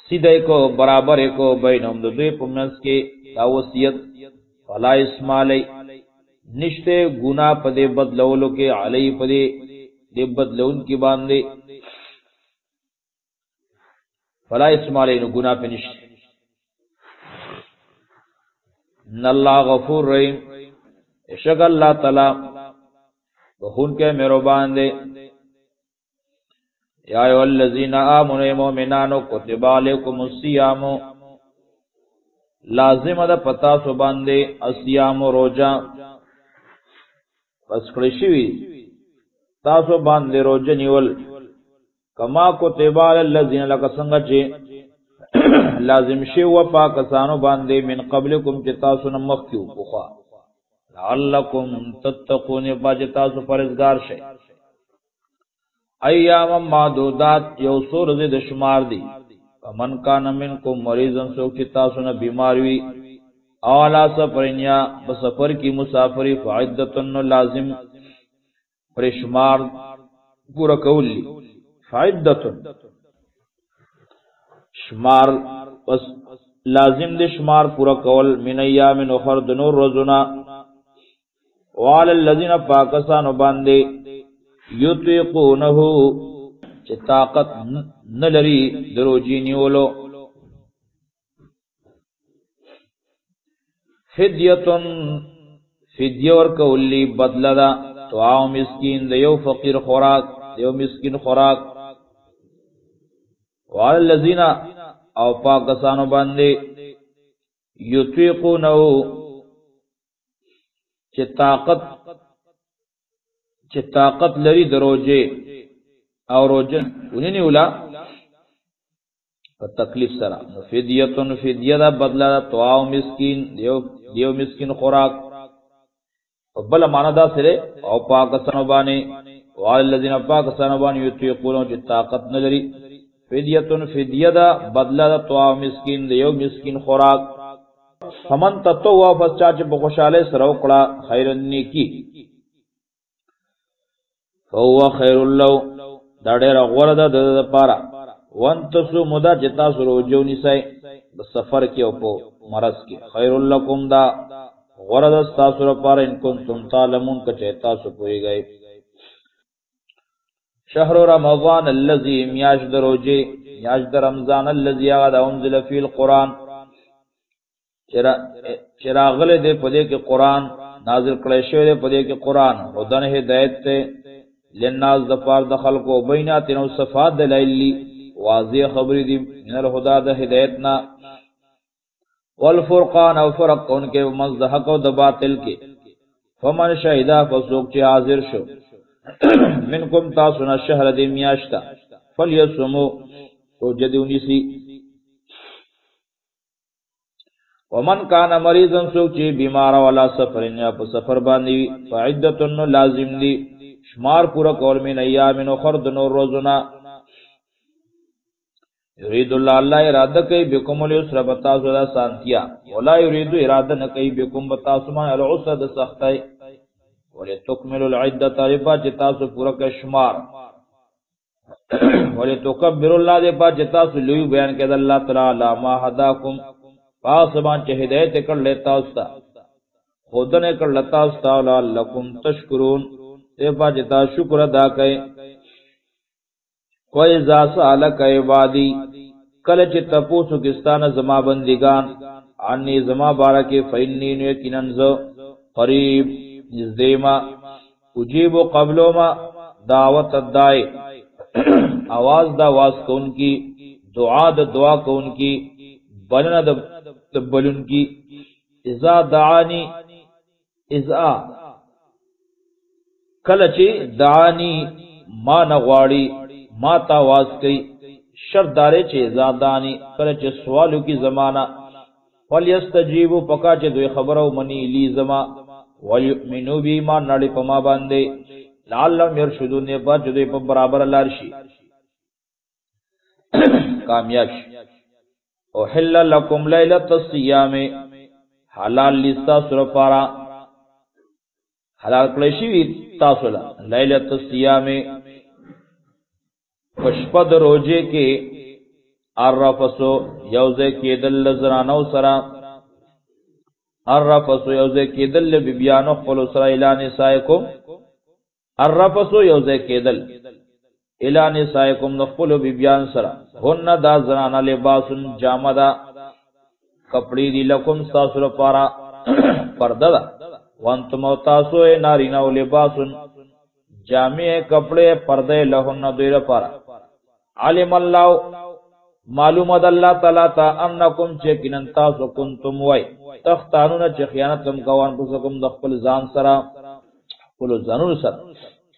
سیدھے کو برابر کو بینہم دو دوی پمنس کے دا وصیت فلا اسمالی نشتے گناہ پدے بدلولو کے علی پدے دے بدلون کی باندے فلا اسمالی نو گناہ پہ نشتے ان اللہ غفور رحیم اشک اللہ تعالی بخون کے مہربان دے یا ایھا الذین آمنوا مومنانو کتب علیکم الصیام لازم ده پتا سو باندې الصیام روزہ پس کړی شوی تاسو باندې روزه نیول کما کتب علی الذین لک څنګه چې لازم شی و پاکستانو باندې من قبلکم چې تاسو نه مخکیو پوخا لعلکم تتقون باج تاسو پرهیزګار شئ ایام معدودات یو سور زید شمار دی فمن کان منکم مریضن سوک چی تاسو نه بیمار وی اولا سفرین یا بسفر کی مسافری فعدتن لازم پر شمار پورا کولی فعدتن شمار پس لازم دی شمار پورا کول من ایام اخر دنور روزنا وعلى الذين پاکستانو باندې یطیقونه چې طاقت نلري دروجی نیولو فدیتن فدیه ورکولی بدله ده طعام مسکین د یو فقیر خوراک د یو مسکین خوراک وعلى الذين او پاکستانو باندې یطیقونه چې طاقت لري دروجه او روجه ونی ولا په تکلیف سره فدیتن فدیه دا بدلا طعام مسکین دیو مسکین خوراک بل معنا دا سره او پاکستان باندې وال الذين پاکستان باندې یطيقون چې طاقت نه لري فدیتن فدیه دا بدلا طعام مسکین دیو مسکین خوراک فمن تطوع فسچا چې په خوشاله سره وکړه خیر نیکی فهو خیر له دا ډېر غوړه ده د لپاره وانتسو مدا چې تاسو روجو نیسئ د سفر کې او په مرض کې خیر لکم دا غوړه ده تاسو لپاره ان کنتم تعلمون که تاسو پوهیږئ شهر رمضان الذي میاش دروجه میاش د رمضان الذي هغه انزل فی القرآن چراغله دې په دې کې قرآن نازل کړی شوی دی په دې کې قرآن هدن هدایت ته للناس دفار دخل کو بینات نو صفات دلائل واضح خبری دی من الهدى د هدایتنا والفرقان او فرق ان کے مزدحق و د باطل کے فمن شهدا فسوق چ حاضر شو منکم تاسنا شهر دی میاشتا فلیصمو تو جدونی سی ومن کان مریضا سوق چ بیمار ولا سفر یا په سفر باندې فعدتن لازم دی شمار پورا کول من ایام اخر دنور روزنا یرید اللہ اللہ ارادہ کئی بکم اليسر بتاسو دا سانتیا ولا یرید ارادہ نکئی بکم بتاسو من العسر دا سختائی ولی تکمل العدت ربا جتاسو پورا کا شمار ولی تکبر اللہ دے پا جتاسو لیو بیان کہد اللہ تعالی ما حداکم پاسبان چہ ہدایت کر لیتا استا خودن کر لیتا استا لعلکم تشکرون دے پا جتا شکر ادا کئے کوئی ذا سالک عبادی کلچ تپوسو کستان زما بندگان عنی زما بارکی فینی نیکننز قریب نزدیما اجیب قبلو ما دعوت الدائی آواز دا آواز کون کی دعا دا دعا کون کی بلن دا بلن کی ازا دعانی ازا کلچ دعانی ما نغواڑی ما تا واز کئی شرط دارے چھے زادانی کرچے سوالو کی زمانہ ولیستجیبو پکا چھے دوی خبرو منی لی زما ولیؤمنو بی ایمان ناڑی پما باندے لعلم یرشدون نے پر جدوی پا برابر لارشی کامیاش احل لکم لیلت السیام حلال لیستا سرپارا حلال کلیشی تاسولا لیلت السیام پشپد روجے کے الرفسو یوزے کی دل زرانو سرا الرفسو یوزے کی دل بیبیانو خلو سرا الان سائکم الرفسو یوزے کی دل الان سائکم نخلو بیبیان سرا ہن دا زرانا لباسن جامدا کپڑی دی لکم ساسر پارا پردہ دا وانتم تاسو نارینو لباسن جامع کپڑے پردے لہن دیر پارا علم اللہ معلومت اللہ تعالیٰ تا انکم چیکنن تاسو کنتم وی تختانون چی خیانتم کوان پسکم دخپل زان سرا پلو زنون سرا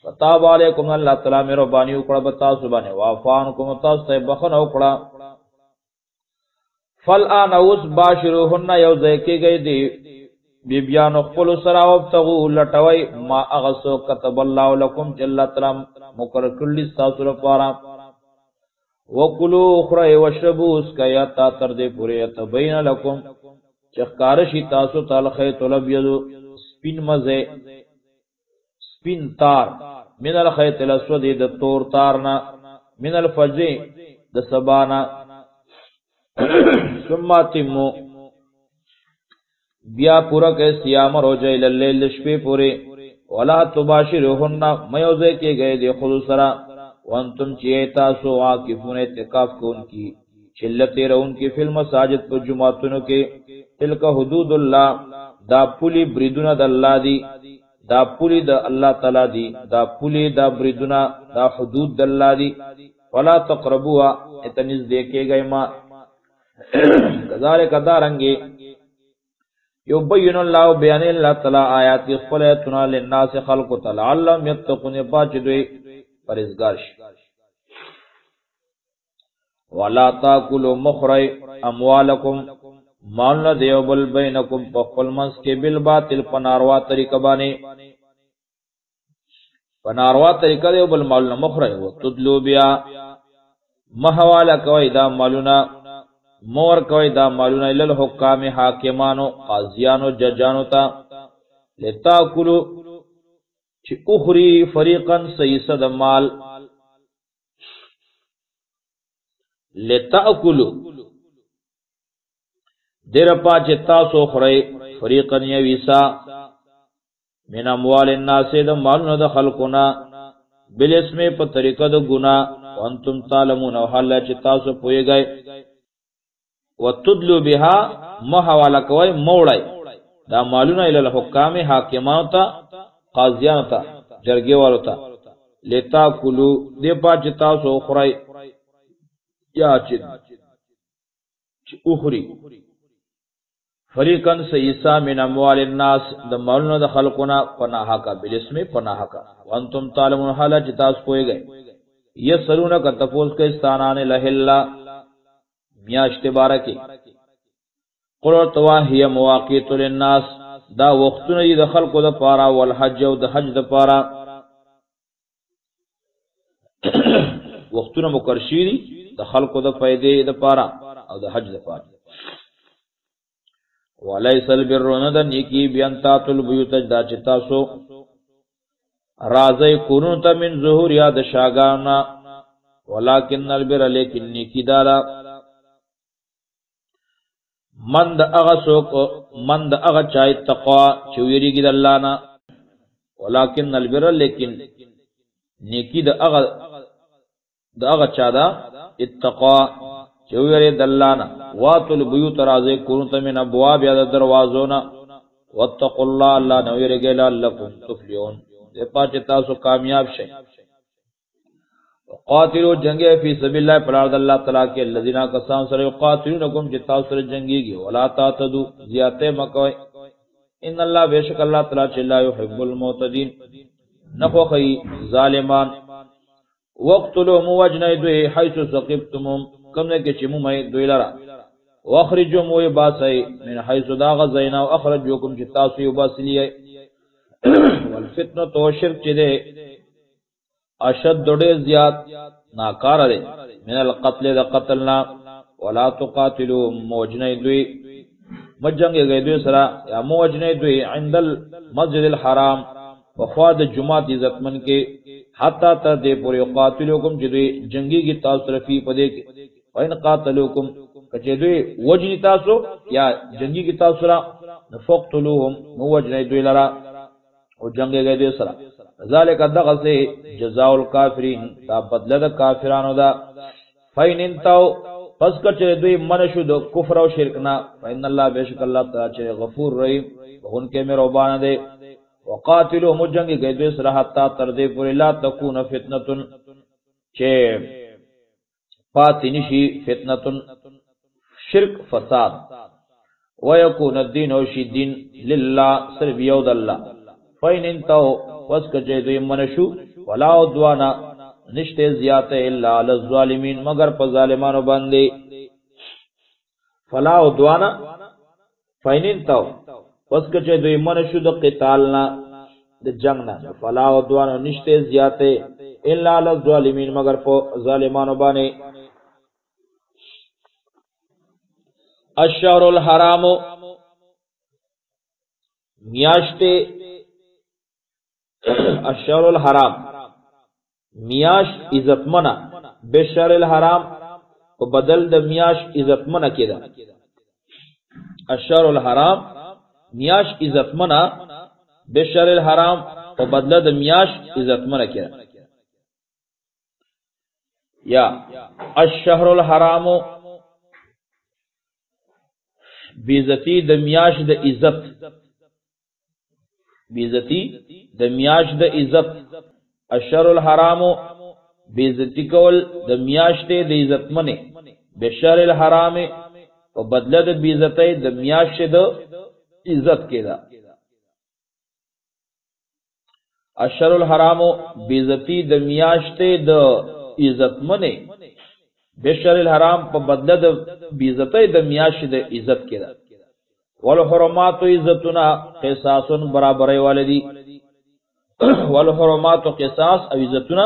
فتاب علیکم اللہ تعالیٰ میرو بانی اکڑا بتاسو بانی وافانکم تاسو بخن اکڑا فالآن اوس باشروہن یو زیکی گئی دی بی بیان خپل سره وبتغوا لټوي ما اغسو كتب الله لكم جل ترام مقرر کړل تاسو لپاره وکلوا اخرى واشربوا اسكيا تا تر دې پورې تبين لكم چخکار شي تاسو تعالی خیت الابيض سپین مزه سپین تار من الخيط الاسود د تور تارنا من الفجر د سبانا ثم تمو بیا پورا کے سیام روزه الليل شپې پورې ولا تباشرهن ميوزه کې گئے دی خود سرا وانتم چیتا سو واقفون اعتکاف کون کی چلتے رون کی فی المساجد پر جمعتونو کې تلک حدود الله دا پولی بریدونه د الله دی دا پولی د الله تعالی دی دا پولی دا بریدونه دا حدود د الله دی ولا تقربوا اتنز دیکھے گئے ما کذالک دارنگی یبین اللہ بیان اللہ تعالی آیات خلیتنا للناس خلق تعالی یتقون پاچ دوی پرهیزگار شي ولا تاکلوا مخری اموالکم مال دیو بل بینکم پخپل منس کې بالباطل پناروا طریقہ باندې پناروا طریقہ دیو بل مال مخری او تدلو بیا محواله کوي دا مالونا مور کوي دا مالونا ال الحکام حاکمانو قاضیانو ججانو تا لتاکلوا چی اخری فریقا سیصد مال لتاکلوا دیر پاچ تاسو خری فریقا یویسا من اموال الناس د مالونو د خلقنا بالاسم په طریقه د ګنا وانتم تعلمون او حال چې تاسو پویږئ وتدلوا بها محواله کوي موړی دا مالونه ال الحکام حاکمانو ته قاضیانو ته جرګې والو ته لتاکلوا دې پاچ تاسو خری یا چې اخری فریقا سیسا من اموال الناس د مالونو د خلقنا پناها کا بالاسم پناها کا وانتم تعلمون حالا چې تاسو پوهیږئ یسلونک تفوز کې استانان لهلا میاشت بارکی قل توا هي مواقیت للناس دا وختونه د خلقو د پارا والحج او د حج د پارا وختونه مقرشی د خلقو د فائدې د پارا او د حج د پارا وليس البر ندن یکی بیان تاتل بیوت دا چتا سو رازی کنونتا من ظهور یاد شاگانا ولكن البر لیکن نیکی دارا من دا اغا سوک من دا اغا چاہی تقوی چویری گی دلانا ولكن البر لیکن نیکی دا اغا چاہ دا اتقوی چویری دلانا واتل بیوت رازی کنونتا من ابواب یاد دروازونا واتقوا اللہ اللہ نویری گی لعلکم تفلیون دے پاچے تاسو کامیاب شئ قاتلوا جنگے فی سبیل اللہ پلارد اللہ تعالیٰ کے الذین کسان سر قاتلونکم جتا سر جنگی گی ولا تعتدوا زیادتے مکوئے ان اللہ بے شک اللہ تعالیٰ چلا یحب المعتدین نخوخی ظالمان وقتلوا موجنی دوی حیث ثقفتمهم کم نے کہ چمو میں دوی لرا واخرجوا موی باسی من حیث داغ زینا واخرجوکم جتا سوی باسلیے والفتنہ تو شرک چدے اشد دوڑے زیاد ناکار دے من القتل دا قتلنا ولا تقاتلوا موجنی دوی مجنگ گئے دوی سرا یا موجنی دوی عند المسجد الحرام وخواد جماعت عزت من کے حتی تر دے پوری قاتلوکم جدوی جنگی کی تاثر فی پدے کے وین قاتلوکم کچے دوی وجنی تاثر یا جنگی کی تاثر نفقتلوهم موجنی دوی لرا و جنگے گئے دوی سرا ذالک دغه سے جزاء الکافرین دا بدله د کافرانو دا فین انتو پس کچے دوی منشو د کفر او شرک نہ فین اللہ بیشک اللہ تعالی چے غفور رحیم ان کے مہربان دے وقاتلوا مجنگ گئے دوی سرا حتا تر دے پر لا تکون فتنۃ چے فاتنشی فتنۃ شرک فساد ويكون الدين وشي دين لله صرف يود الله فین انتو پس کچے دوی منشو ولا عدوانا نشتے زیادہ الا علی الظالمین مگر پر ظالمانو باندے فلا عدوانا فین انتو پس کچه دوی من شو د قتالنا د جنگنا فلا عدوان نشته زیاته الا للظالمین مگر په ظالمانو باندې. الشهر الحرام میاشته الشهر الحرام میاش عزتمنه بشهر الحرام په بدل د میاش عزتمنه کېده. الشهر الحرام میاش عزتمنه بشهر الحرام په بدل د میاش عزتمنه کېده. یا الشهر الحرام بیزتی د میاش د عزت، بیزتی د میاش د عزت. الشهر الحرام بیزتی کول د میاشتې د عزت منه بشهر الحرام او بدله د بیزتی د میاشتې د عزت کېدا. الشهر الحرام بیزتی د میاشتې د عزت منه بشهر الحرام په بدله د بیزتی د میاشتې د عزت کېدا. والحرمات عزتنا قصاص برابرای والدی والحرمات قصاص او عزتنا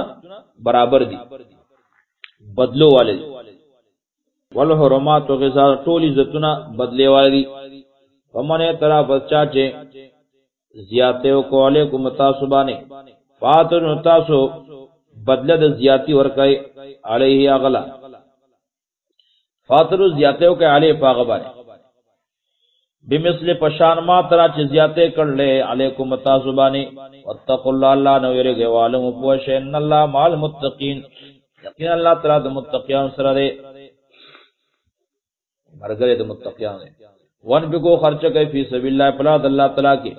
برابر دی بدلو والدی. والحرمات قصاص ټول عزتنا بدلے والدی. فمن ترا بچا چه زیاته او کوله کو متاسبانه فاتن تاسو بدله د زیاتی ورکای علیه اغلا فاتر زیاته او کې علی پاغبانه بمثل پشان ما ترا چه زیاته کرلے علیکم تاسبانی واتقوا الله الله نو یریږي والم پوښ ان الله مال متقین یقینا الله تعالی د متقیان سره دی مرګره د متقیان دی. ون بگو خرچ کوي فی سبیل الله پلاد الله تعالی کی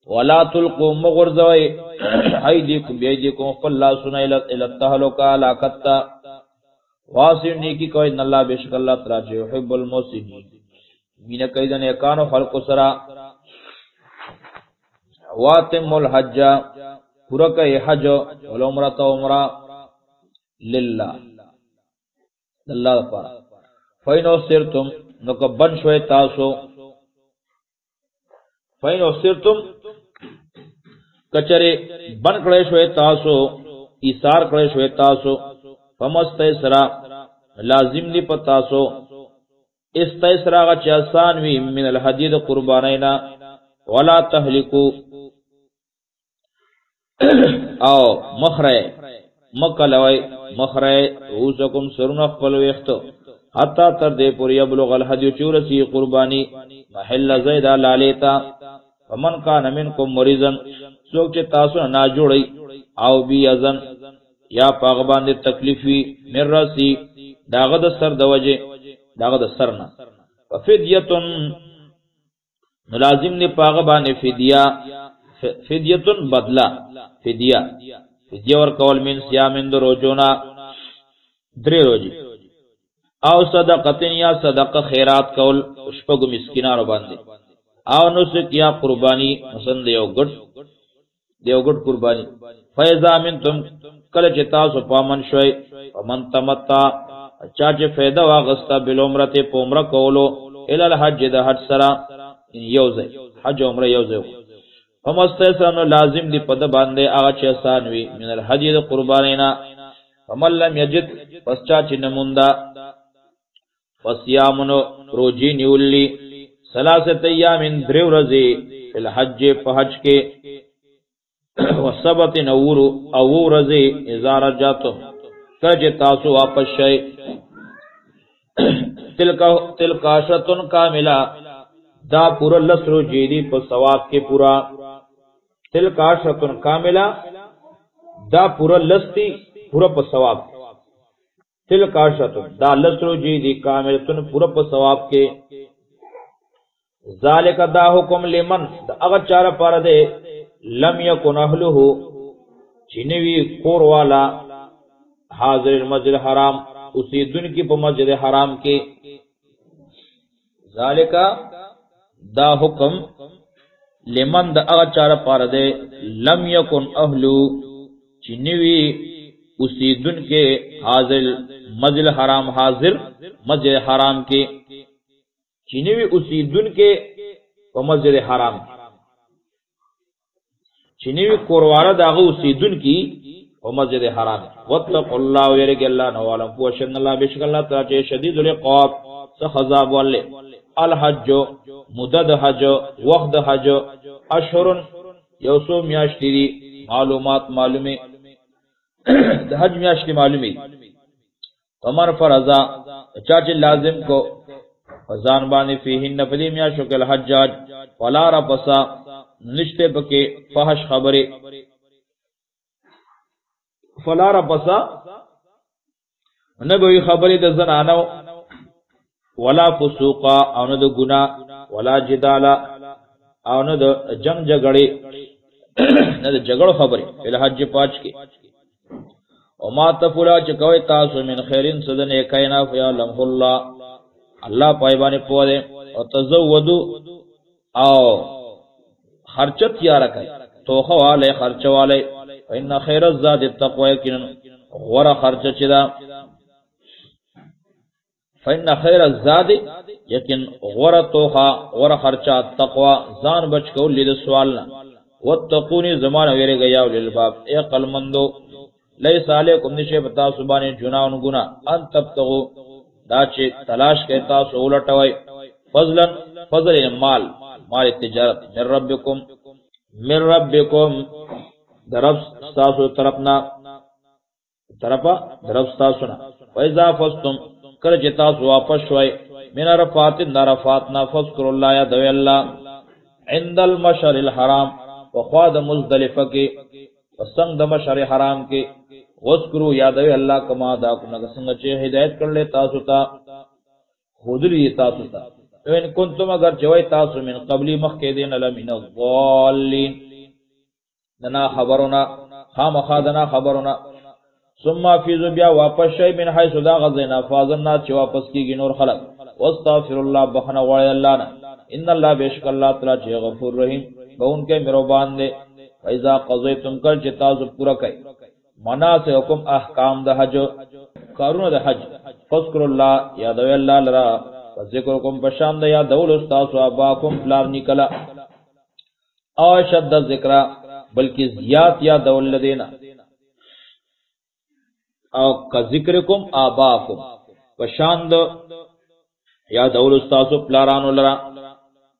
ولا تلقوا مغرزوی ایدیکم بیدیکم فلا سنا الی التهلکا لاکتا واسع نیکی کوي ان الله بیشک الله تعالی یحب المحسنین مین کید نے کانو خلق سرا واتم الحج پورا کہ حج والعمرہ عمرہ للہ اللہ تعالی. فینو سرتم نکبن شوی تاسو فینو سرتم کچرے بن کڑے شوی تاسو ایثار کڑے شوی تاسو فمستیسرا لازم دی پتاسو استیسرا غا چاسان وی من الحدید قربانینا ولا تهلکو او مخرے مکلوی مخرے روزکم سرون اخفلو اختو حتی تر دے پوری ابلغ الحدی چورسی قربانی محل زیدہ لالیتا فمن کان منکم مریضن سوک چه تاسو نا جوڑی او بی ازن یا پاغبان دے تکلیفی من رسی داغد سر دوجے داغد سرنا ففدیتن ملازم نے پاغبان فدیہ فدیتن بدلا فدیہ فدیہ ورکول من سیامن دو روجونا دری روجی او صدقتن یا صدق خیرات کول شپگو مسکنانو باندے او نسک یا قربانی مثلا دیو گٹ قربانی فیضا من تم کلچ تاسو پامن شوئی ومن تمتا چاچ فیدہ واغستا بالعمرت پا عمرہ کولو الالحج دا حج سرا یوزے حج عمرہ یوزے فمستیسانو لازم دی پد باندے آغا چیسانوی من الحج دا قربانینا فمن لم یجد پس چاچ نموندا فسیامنو روجی نیولی سلاست ایامن دریو رزی فی الحج پا حج کے وصبت نورو او رزی ازار جاتو کج تاسو واپس شئی تلکا شتن کاملہ دا پورا لسرو جیدی پا ثواب کے پورا تلکا شتن کاملہ دا پورا لستی پورا پا ثواب تلکا شتن دا لسرو جیدی کاملتن پورا پا ثواب کے ذالک دا حکم لمن دا اگر چارہ پارا دے لم یکن اہلہو چنوی کور والا حاضر المسجد حرام اسی دن کی پا مسجد حرام کے ذالک دا حکم لمن دا اگر چارہ پارا دے لم یکن اہلو چنوی اسی دن کے حاضر مسجد حرام حاضر مسجد حرام کے چنوی اسی دن کے په مسجد حرام چې نوی کورواله داغه اوسیدونکي په مسجد حرام. واتقوا الله ويرجى الله نوالم پوشن الله بشک الله تعالی شدید العقاب سخذاب والله. الحج مدد حج وقت حج اشهر یوسو میاشتې دي معلومات معلومه د حج میاشتې معلومه. عمر فرضا چا چې لازم کو فزان باندې فیهن فلی میاشو کل حجاج ولا رفسا نشته پکې فحش خبره فلا رفسا نبوی خبره د زنانو ولا فسوقا او نه د ګنا ولا جدالا او نه د جنگ جګړې نه د جګړو خبره په حج پاج کې. او ما تفلا چې کوي تاسو من خیرین سدنه کینا فیعلم الله الله پای باندې پوهه او تزودو او خرچ تیار کړي توخه والے خرچ والے ان خیر الزاد التقوى یقینا غره خرچ چدا فإن خیر الزاد یقین غره توخه غره خرچ تقوا ځان بچ کول لید سوالنا. واتقوني زمان ویرګ یاو للباب اے قلمندو لیس علیکم نشه پتا سبانه جناون گنا ان تبتغوا دا چې تلاش کوي تاسو ولټوي فضل مال تجارت من ربکم درب تاسو طرفنا درب تاسو نه. فاذا فستم کله چې تاسو واپس شوي من عرفات نرفاتنا فذكروا الله يا ذو الله عند المشعر الحرام وخوا د مزدلفه کې وسنګ د مشعر حرام کې وذكروا يا ذو الله کما دا څنګه چې هدایت کړل تاسو ته خودلی تاسو ته ان کنتم اگر جوای تاسو من قبلی مخکې دین لمن الضالین دنا خبرنا خامخادنا خبرنا ثم فیذو بیا واپس شي من حيث دا غزینا فازنا چې واپس کیږي نور خلق. واستغفر الله بخنا وعلى الله نه ان الله بیشک الله تعالی چې غفور رحیم بون کې مهربان دی. فاذا قضیتم کل چې تاسو پورا کړئ مناسککم احکام د حج کارونه د حج فذكر الله یاد وی الله لرا ذکرکم بشام د یاد اول استاد اباکم فلار نکلا او شد ذکر بلکې زیات یاد اول لدینا او کا ذکرکم اباکم بشام د یاد اول استاد فلارانو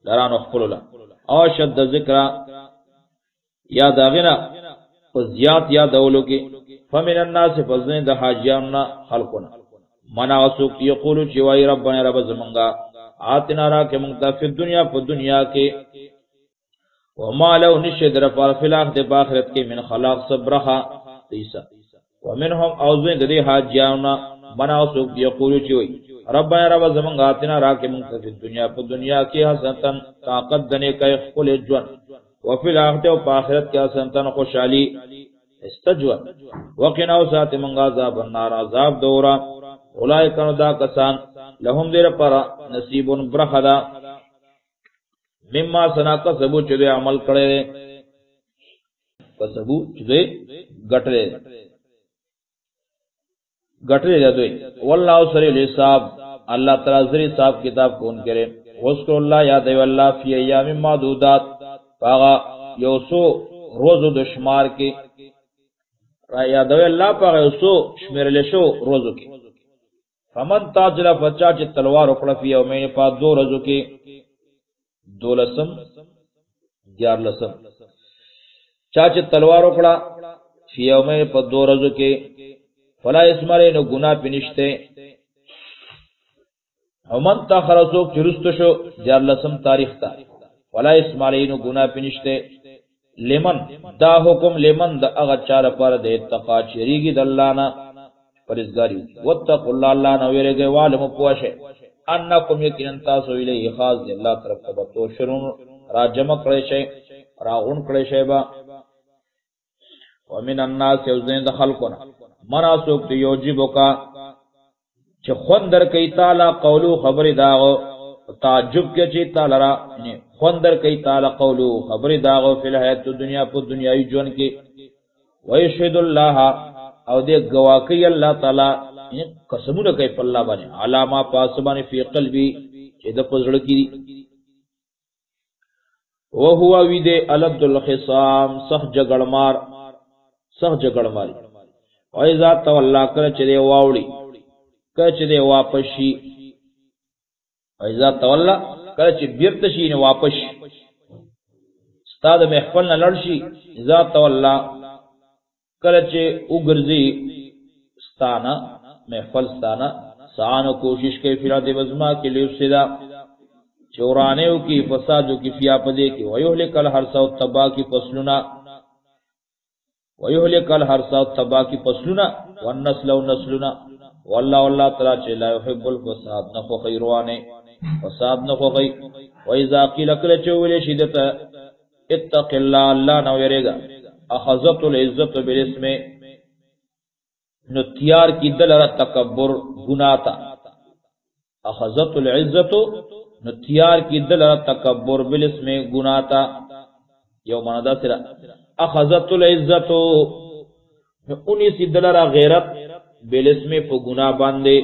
لرانو خپلولا او شد ذکر یاد اغنا زیات یاد اولو کی فمن الناس فزن د حاجیاننا خلقنا منا وسوق یقول چې وای ربنا رب زمنګا آتنا را کې مونږ په دنیا په دنیا کې وما لو نشد رفع فی الاخره په آخرت کې من خلاق صبرها عیسی ومنهم اوزن د حاجیاننا منا وسوق یقول چې وای ربنا رب زمنګا آتنا را کې مونږ په دنیا کې حسنتن طاقت دنه کې خپل ژوند وفي الاخره او اخرت کې سنتن خوشالي استجوا وقنا وسات من عذاب النار عذاب دورا اولئک دا کسان لهم دیر پر نصیب برخدا مما سنا کسبو چې عمل کړي کسبو چې غټره دوی والله سری الحساب الله تعالی سری حساب کتاب کون کرے. وذکر الله یاد ای الله فی ایام معدودات پاغا یوسو روزو د شمار کې را یادوي الله پاغا یوسو شمیرل شو روزو کې. فمن تاجر فچا چې تلوار وکړه په یومین په دو روزو کې دولسم 11 چا چې تلوار وکړه په یومین په دو روزو کې فلا اسمره نو ګناه پینشته. او من تاخر سو چرست شو 11 تاریخ تا ولا اسماعیل گناہ پنشتے. لمن دا حکم لمن دا اغا چار پر دے اتقا چریگی دلانا پرزگاری. واتقوا الله الله نو ویرګ والم پوشه انکم یقینا تاسو الیه خاص دی الله طرف ته تو شرون را جمع کړی شي را اون کړی شي با. ومن الناس یوزین د خلقنا مناسوک ته یوجبک چې خوندر کوي تعالی قولو خبر داغو تعجب کې چې تعالی را خوندر کوي تعالی قولو خبر داغو فی الحیات دنیا په دنیاوی ژوند کې. ویشهد الله او دې گواکی الله تعالی قسمونه کوي په الله باندې علامه پاس باندې فی قلبی چې د پزړه کې وهو ویده الد الخصام سخ جگڑماری و ایزا تولا کل چده واوڑی کل چده واپشی و ایزا تولا کل چه بیرتشی واپش استاد محفل نلڑشی ایزا تولا کل چه اگرزی ستانا محفل ستانا سانو کوشش کے فراد وزما کے لیے افسدا چورانیو کی فسادو کی فیاپدے کی ویہلک الحرث والتبا کی فصلنا ویہلک الحرث والتبا کی فصلنا والنسل ونسلنا واللہ تعالی چے لا يحب الفساد نخو خیروانے فساد نخو خی وإذا قیل کل چولی شدت اتق اللہ اللہ نو یریگا اخذت العزت بالاسم نو تیار کی دلر تکبر گناتا اخذت العزت نو تیار کی دلر تکبر بالاسم گناتا یو مانا سرا اخذت العزت انہی سی دلر غیرت بالاسم پو گناہ باندے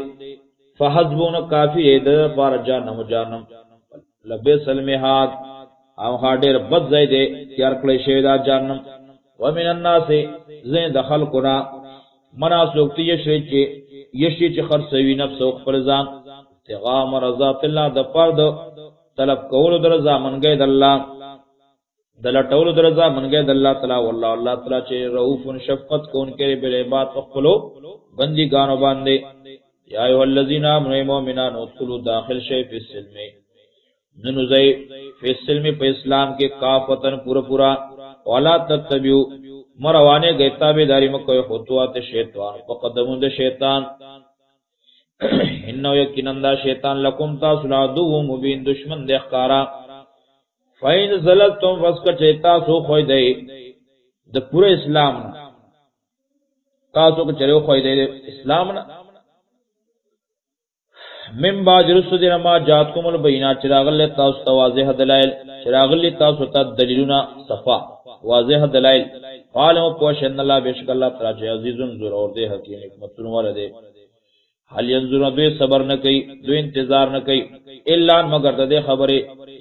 فحزبون کافی دل پار جانم لبیس المحاد او خاڑیر بد زیدے تیار کلی شیدہ جانم ومن الناس زین دخل کنا مناسوکتی یشری چی خرسوی نفس و خپلزان تغام رضات اللہ دا پرد طلب کولو در رضا منگئی داللہ دلٹولو در رضا منگئی داللہ تعالی واللہ اللہ تعالی چی رؤوف شفقت کون کرے بالعباد فقلو بندی گانو باندے یا ایوہ الذین آمنوا مومنان ادخلوا داخل شئی فی السلم ننزئی فی السلم پہ اسلام کے کافتن پورا ولا تتبعو مروانے گئے تابیداری مکوی خطوات شیطان فقدمون دے شیطان انہو یقیناً دا شیطان لکم تاسو عدو مبین دشمن دے اخکارا فین زللتم فسکر چیتا سو خوی دے دا پورا اسلام تاسو کچرے خوی دے اسلام من بعد رسو دین ما جاتکم البینات چراغل تاسو توازح دلائل چراغل تاسو تا دلیلنا صفا واضح دلائل عالم پوشن اللہ بیشک اللہ تعالی عزیز زور اور دے حکیم حکمت والدے حل ینظرون دو صبر نہ کئی دو انتظار نہ کئی الا مگر دے خبر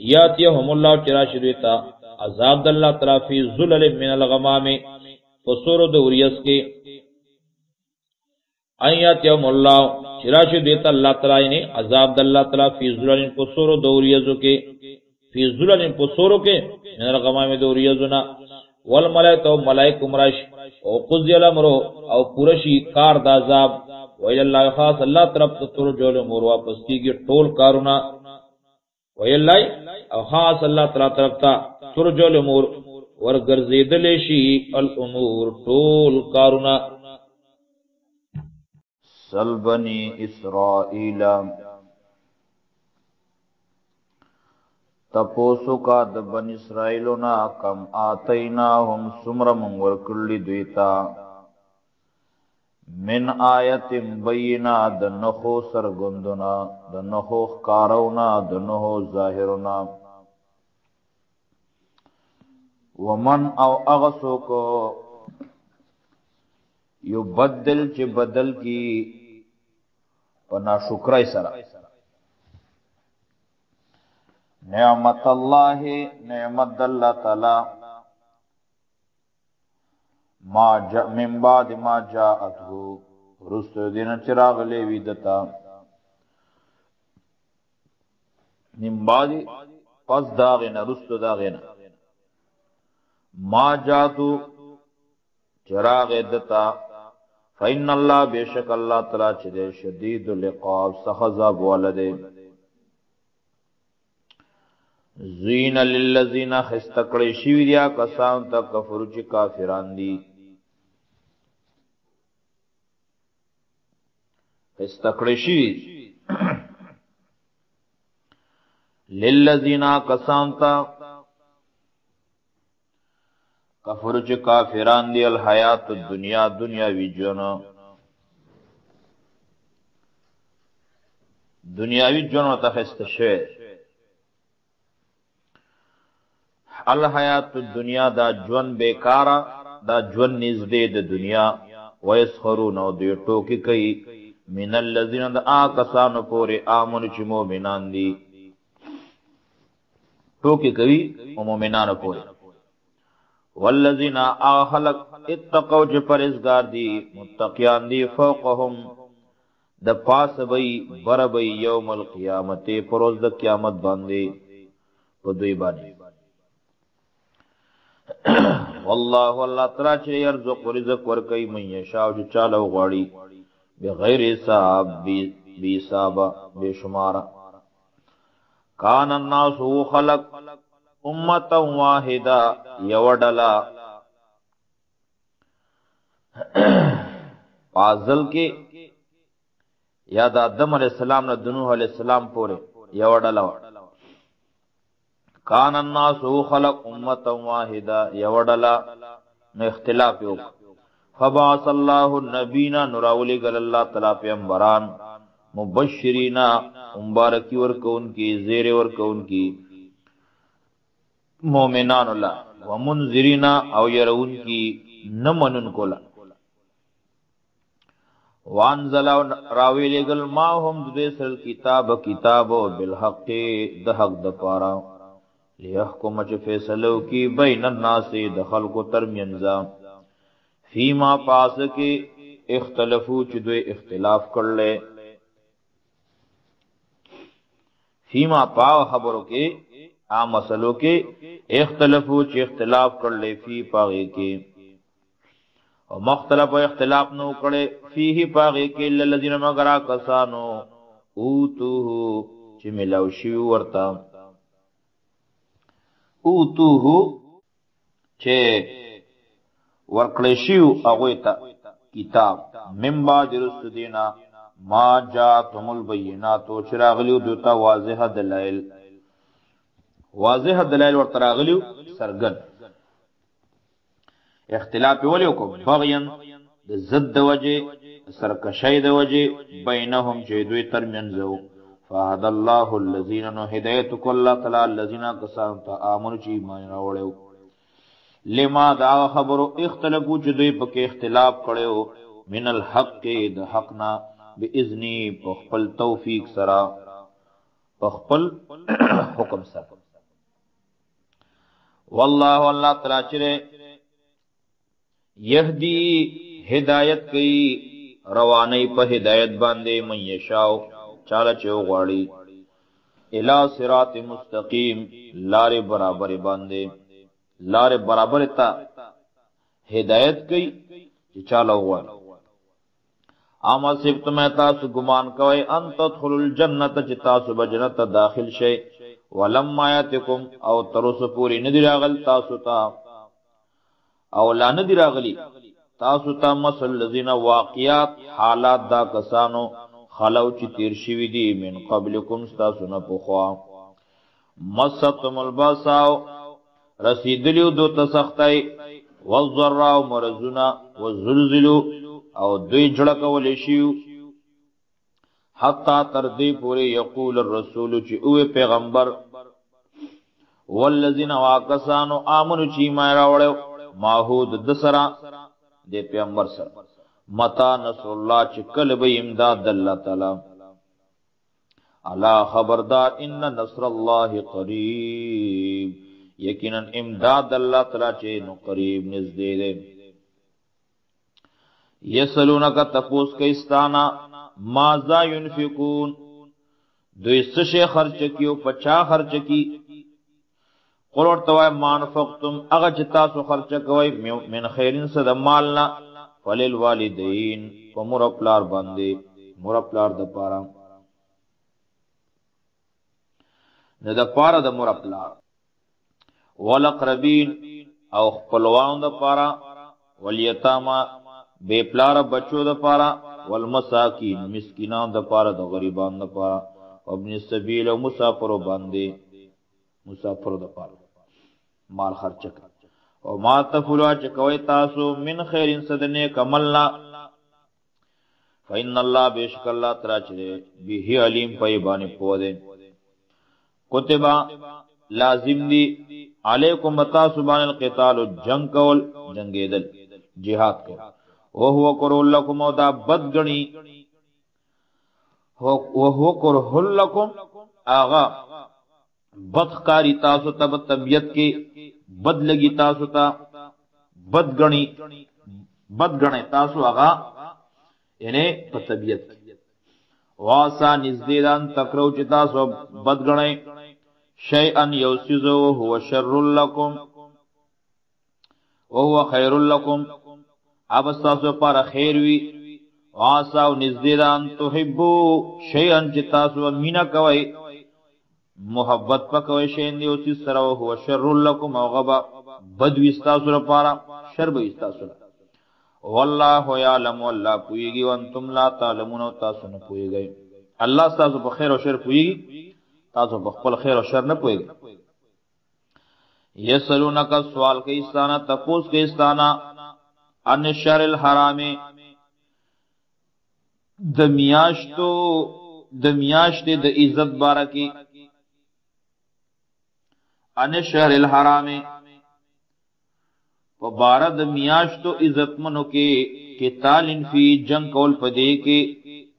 یاتیہم اللہ چراشی دیتا عذاب اللہ تعالی فی ظلل من الغمام فسور دوریس کے ایاتیہم اللہ چراشی دیتا اللہ تعالی نے عذاب اللہ تعالی فی ظلل فسور دوریس کے فی ظلل فسور کے من الغمام دوریسنا والملائکہ و ملائک امرش او قضی الامر او پورشی کار دا عذاب ویل اللہ خاص اللہ طرف ترجو الامور واپس کی گی ٹول کارونا ویل اللہ او خاص اللہ طرف ترجو الامور ورگرزیدلیشی الامور ٹول کارونا سل بنی اسرائیل تپوسو کا د بن اسرائیلونا کم آتیناہم سمرم ورکلی دویتا من آیت بینا د نخو سرگندنا د نخو خکارونا د نخو ظاہرنا ومن او اغسو کو یو بدل چی بدل کی پنا شکرائی سرا نعمت اللہ نعمت اللہ تعالی من بعد ما جاءتہو رست دین چراغ لے ویدتا من بعد پس داغینا رست داغینا ما جاءتو چراغ دتا فإن اللہ بیشک اللہ تعالی چدے شدید العقاب سخذاب والدے زین للذین خستکڑی شوی دیا کسان تا کفرو چی کافران دی خستکڑی شوی للذین کسان تا کفرو چی کافران دی الحیات الدنیا دنیاوی جونا دنیاوی جونا تا خستشوی الحیات الدنیا دا جون بیکارا دا جون نزدے دا دنیا ویسخرون او دی ٹوکی کئی من اللذین دا آکسان پوری آمن چی مومنان دی ټوکی کوي او مؤمنانو پورې والذین اخلق اتقوا چې پرهیزګار دي متقیان دي فوقهم د پاس بی بر بی یوم القیامت پروز د قیامت باندې په دوی باندې والله الله تعالی چې يرزق رزق ورکوي من یشاء چې چاله غواړي بغیر حساب بی حساب بے شمار کان الناس خلق امه واحده یوډلا پازل کې یا د آدم علیہ السلام نه نوح علیہ السلام پورې یوډلا کان الناس خلق امه واحده یوډلا نو اختلاف یو فبعث الله النبینا نراولی گل اللہ تعالی پیغمبران مبشرینا مبارکی ورکون کی زیر ورکون کی مومنان اللہ ومنذرینا او یرون کی نمنن کولا وانزل راویلی گل ما هم دیسل کتاب بالحق دحق دپارا لیحکم چه فیصلو کی بین الناس دخل کو ترمینزا فیما پاس کے اختلفو چی دوی اختلاف کر لے فیما پاو خبرو کے آم مسلو کے اختلفو چی اختلاف کر لے فی پاگے کے و مختلف و اختلاف نو کرے فی ہی پاگے کے للذین مگرا کسانو اوتوہو چی ملاو شیو ورطا اوتوہو چی ورکلشیو اغویتا کتاب من بعد رست دینا ما جاتهم البیناتو چراغلیو دوتا واضح دلائل ورطراغلیو سرگن اختلاف ولیو کو بغین زد وجه سرکشی د وجه بینهم چیدوی ترمینزو فهد الله الذین نو هدایت کو اللہ تعالی الذین کسانتا آمنو چی ایمان راوڑیو لما دا خبرو اختلافو چې دوی پکې اختلاف کړو من الحق د حقنا باذنی په خپل توفیق سره په خپل حکم سره والله الله تعالی چې يهدي هدایت کوي رواني په هدایت باندې من یشاو چاله چې غواړي الی صراط مستقیم لار برابر باندې لار برابر تا ہدایت کی چالا ہوا اما صفت میں تاسو گمان کوئی ان تدخل الجنت چتاسو بجنت داخل شئی ولم آیاتکم او ترس پوری ندر آغل تاسو تا او لا ندر آغلی تاسو تا مسل لذین واقعات حالات دا کسانو خلو چی تیر شوی دی من قبلکم ستاسو نپخوا مستم الباساو رسیدلیو دو تسختای والضراو مرزونا والزلزلو او دوی جڑکولی شیو حتی تردی پوری یقول الرسول چی اوی پیغمبر والذین واکسانو آمنو چی مای راوڑیو ماہود دسرا دے پیغمبر سر متا نصر اللہ چی کلب امداد اللہ تعالی علا خبردار ان نصر اللہ قریب یقیناً امداد اللہ تعالی چے نو قریب نزدے دے یسلونکا تپوس کئستانا مازا ینفقون دو اسشے خرچ کیو پچا خرچ کی قلور توائی مانفقتم اگا چتاسو خرچ کوئی من خیرین صد مالنا فلیل والدین و مرپلار باندے مرپلار دا پارا ندا پارا دا مرپلار والاقربین او خپلوان دا پارا والیتاما بے پلار بچو دا پارا والمساکین مسکینان دا پارا دا غریبان دا پارا ابن السبیل و مسافر باندے مسافر دا پارا مال خرچک و ما تفلوا چکوئی تاسو من خیرین صدنے کملنا فإن اللہ بیشک اللہ تراچرے بیہی علیم پایبانی پودے کتبا لازم دی علیکم بتا سبحان القتال جنگ کول جنگیدل جہاد کول وہو کرو لکم او دا بدگنی وہو کرو لکم آغا بدخاری تاسو ته طبیعت کې بد لګي تاسو ته بدګنی تاسو هغه یعنی په طبیعت واسا نزدیدان تکرو چې تاسو بدګنی شیئا یوسیزو هو شر لکم وهو خیر لکم اب تاسو پر خیر وی واسا نزدیدان تحبو شیئا چې تاسو مینا کوي محبت پکوي شین دی او چې سره هو شر لکم او غبا بدوي تاسو لپاره شر به تاسو والله يعلم والله پويږي وانتم لا تعلمون تاسو نه پويږئ الله تاسو په خیر او شر پويږي تاسو په خپل خیر او شر نه پويږئ یسلونک سوال کوي استانا تپوس کوي استانا ان شر الحرام د میاشتې د عزت بارکی ان شهر الحرام و بارد میاشتو عزت منو کے قتالن فی جنگ کول پدے کے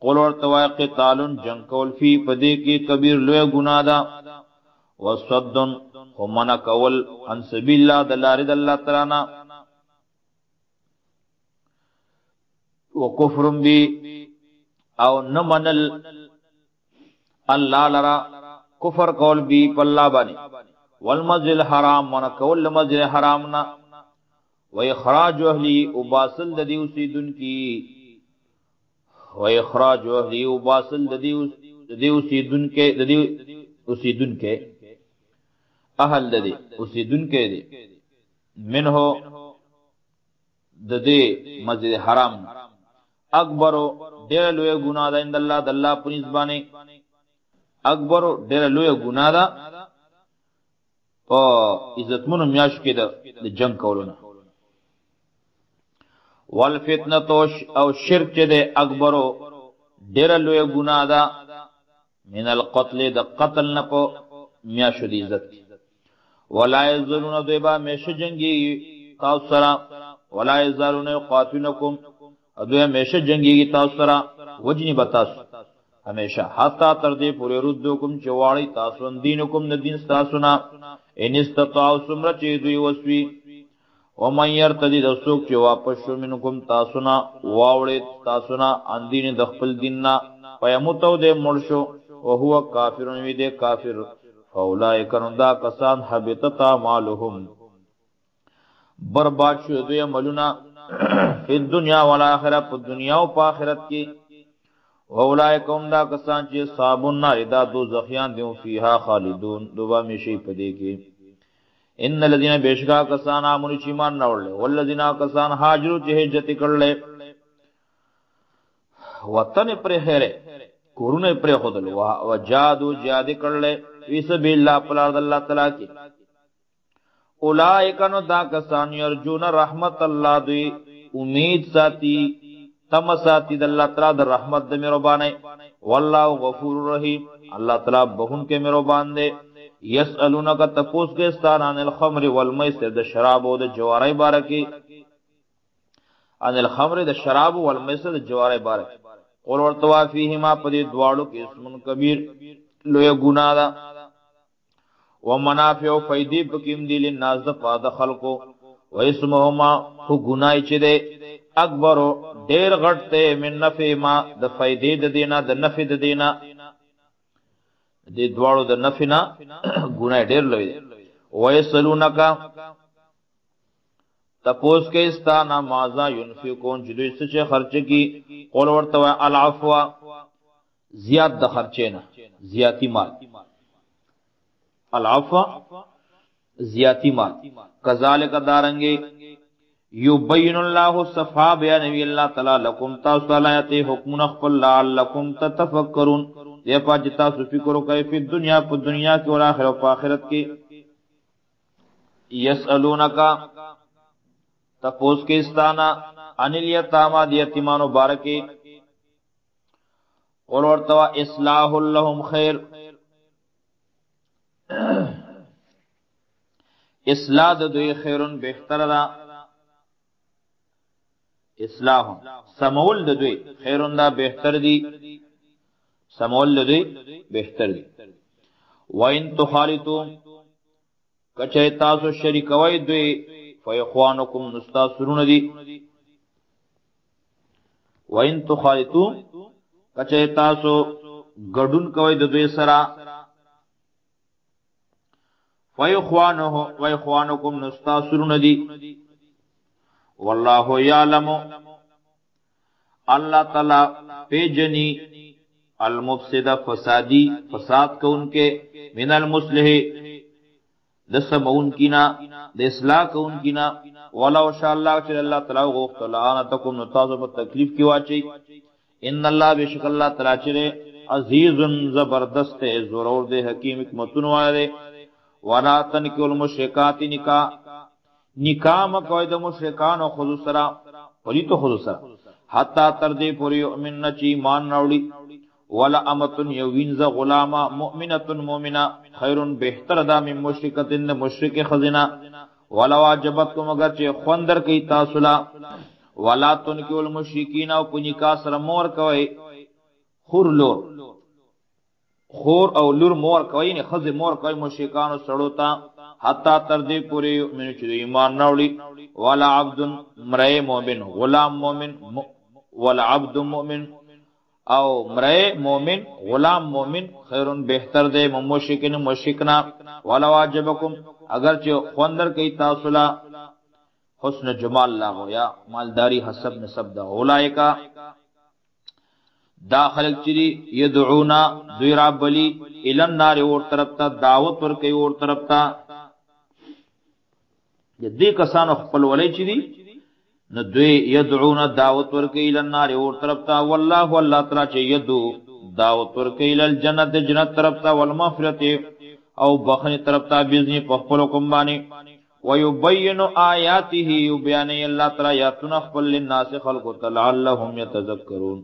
قول ورتوا قتالن جنگ کول فی پدے کے کبیر لوی گناہ دا وصدن ومنع کول عن سبیل اللہ دلارد اللہ تعالی وکفرم بی او نمنل اللہ لرا کفر کول بی پلا بانی والمسجد الحرام من کول مسجد حرامنا و اخراج اهلی وباسل ددی اوسیدن کی و اخراج اهلی وباسل ددی اوسیدن کے اهل ددی اوسیدن کے دی منه ددی مسجد حرام اکبر ډیر لوی ګناه ده اند الله د الله په نسبانه اکبر ډیر لوی ګناه ده او عزتمنو میاش کې د جنگ کولونه والفتنه او شرک چې ده اکبر ډیر لوی ګناه ده من القتل د قتل نه په میاشو د عزت ولا یزلون دویبا میشه جنگي تاسو سره ولا یزلون یقاتلونکم ادوی میشه جنگي تاسو سره وجنی بتاسو ہمیشہ حتا تر دې پورې ردوکم چواړی تاسو دینکم د دین تاسو نه ان استطاعوا سمر چې دوی وسوي او من يرتدي د سوق چې واپس شو منکم تاسو نه واوړې تاسو نه ان دین د خپل دین نه پيموتو دې مرشو او هو کافرون وی دې کافر فاولائک اندا کسان حبطت اعمالهم برباد شو دوی عملونه په دنیا او آخرت په دنیا او آخرت کې اولائکم دا کسان چې صابون نار دا دوزخیان دیو فیها خالدون دوبا میشي پدې کې ان الذين بشکا کسان امنو چې مان راوړل والذین کسان هاجروا چې هجرت کړل وطن پر هره کورونه پر خدل وجادو جهاد کړل فی سبیل الله پر الله تعالی کې اولائک نو دا کسان یرجون رحمت الله دوی امید ساتي تم ساتي د الله تعالی د رحمت د مهرباني والله غفور رحیم الله تعالی بهون کې مهربان دی یسالونک تپوس کې ستان عن الخمر والمیسر د شراب او د جواری بارکی عن الخمر د شراب والمیسر د جواری بارکی قول ورتوا فیهما پدې دواړو کې اسم کبیر لوی ګناه ده ومنافع فیدی بکیم دی للناس د فاد خلقو و اسمهما هو ګنای چې ده اکبر ډیر غټته من نفع ما د فائدې د دینا د نفع د دینا د دواړو د نفع نه ګنای ډیر لوی دی ويسلونک تپوس کې استانا مازا ينفقون چې دوی څه خرچ کی قول ورته العفو زیات د خرچې نه زیاتی مال العفو زیاتی مال کذالک دارنګي یبین الله صفا بیان وی الله تعالی لكم تاسو آیات حکم خپل لعلکم تتفکرون دې پاج تاسو فکر وکړئ په دنیا کې او آخرت په آخرت کې یسالونک تپوس کې استانا ان الیتاما د یتیمانو بارکه اور ورتوا اصلاح لهم خیر اصلاح د دوی خیرون بهتر ده اصلاح سمول د دوی خیرون دا بهتر دی سمول د دوی بهتر دی وَإِن تُخَالِطُوا کچه تاسو شریکوي دوی فإخوانکم نستاسرون دي وَإِن تُخَالِطُوا کچه تاسو ګډون کوي د دوی سره فإخوانکم نستاسرون دي والله يعلم اللہ تعالی پیجنی المفسد فسادی فساد کو ان کے من المصلح دسمون کینا د اصلاح کو ان کینا ولو شاء الله چې الله تعالی غوښت لعنتکم نتاسو په تکلیف کې واچي ان الله بشک الله تعالی چې عزیز زبردست زورور دے حکیم حکمتون والے ولا تنکوا المشرکات نکاح مکوئ د مشرکان او خذ سرا پری تو خذ سرا حتا تر دې پوری یؤمن چی ایمان راوړي ولا امتن یوینز غلاما مؤمنه مؤمنه خیر بهتر دا من مشرکتن مشرک خزنا ولا واجبتکم اگر چې خوندر کی تاسو لا ولا تنکوا المشرکین او کو نکاح سره مور کوي خور او لور مور کوي نه خز مور کوي مشرکان سړو تا حتا تر دې پوری یؤمن چې ایمان راوړي ولا عبد مرئ مؤمن غلام مؤمن ولا عبد مؤمن او مرئ مومن غلام مومن خیرون بہتر دے مشرکن مشرکنا ولا واجبکم اگر چه خوندر کئی تاسولا حسن جمال لاغو یا مالداری حسب نسب دا اولائکا دا خلق چری یدعونا دویرا بلی الان نار اور طرفتا دعوت ورکی اور طرفتا دی کسانو خپل ولی چری ندوی یدعون دعوت ورکی الالنار اور طرفتا واللہ واللہ تعالی چه یدو دعوت ورکی الالجنت جنت طرفتا والمغفرت او بخنی طرفتا بیزنی پخپلو کمبانی ویبین آیاته بیانی اللہ تعالی یاتون اخبر للناس خلقو لعلهم یتذکرون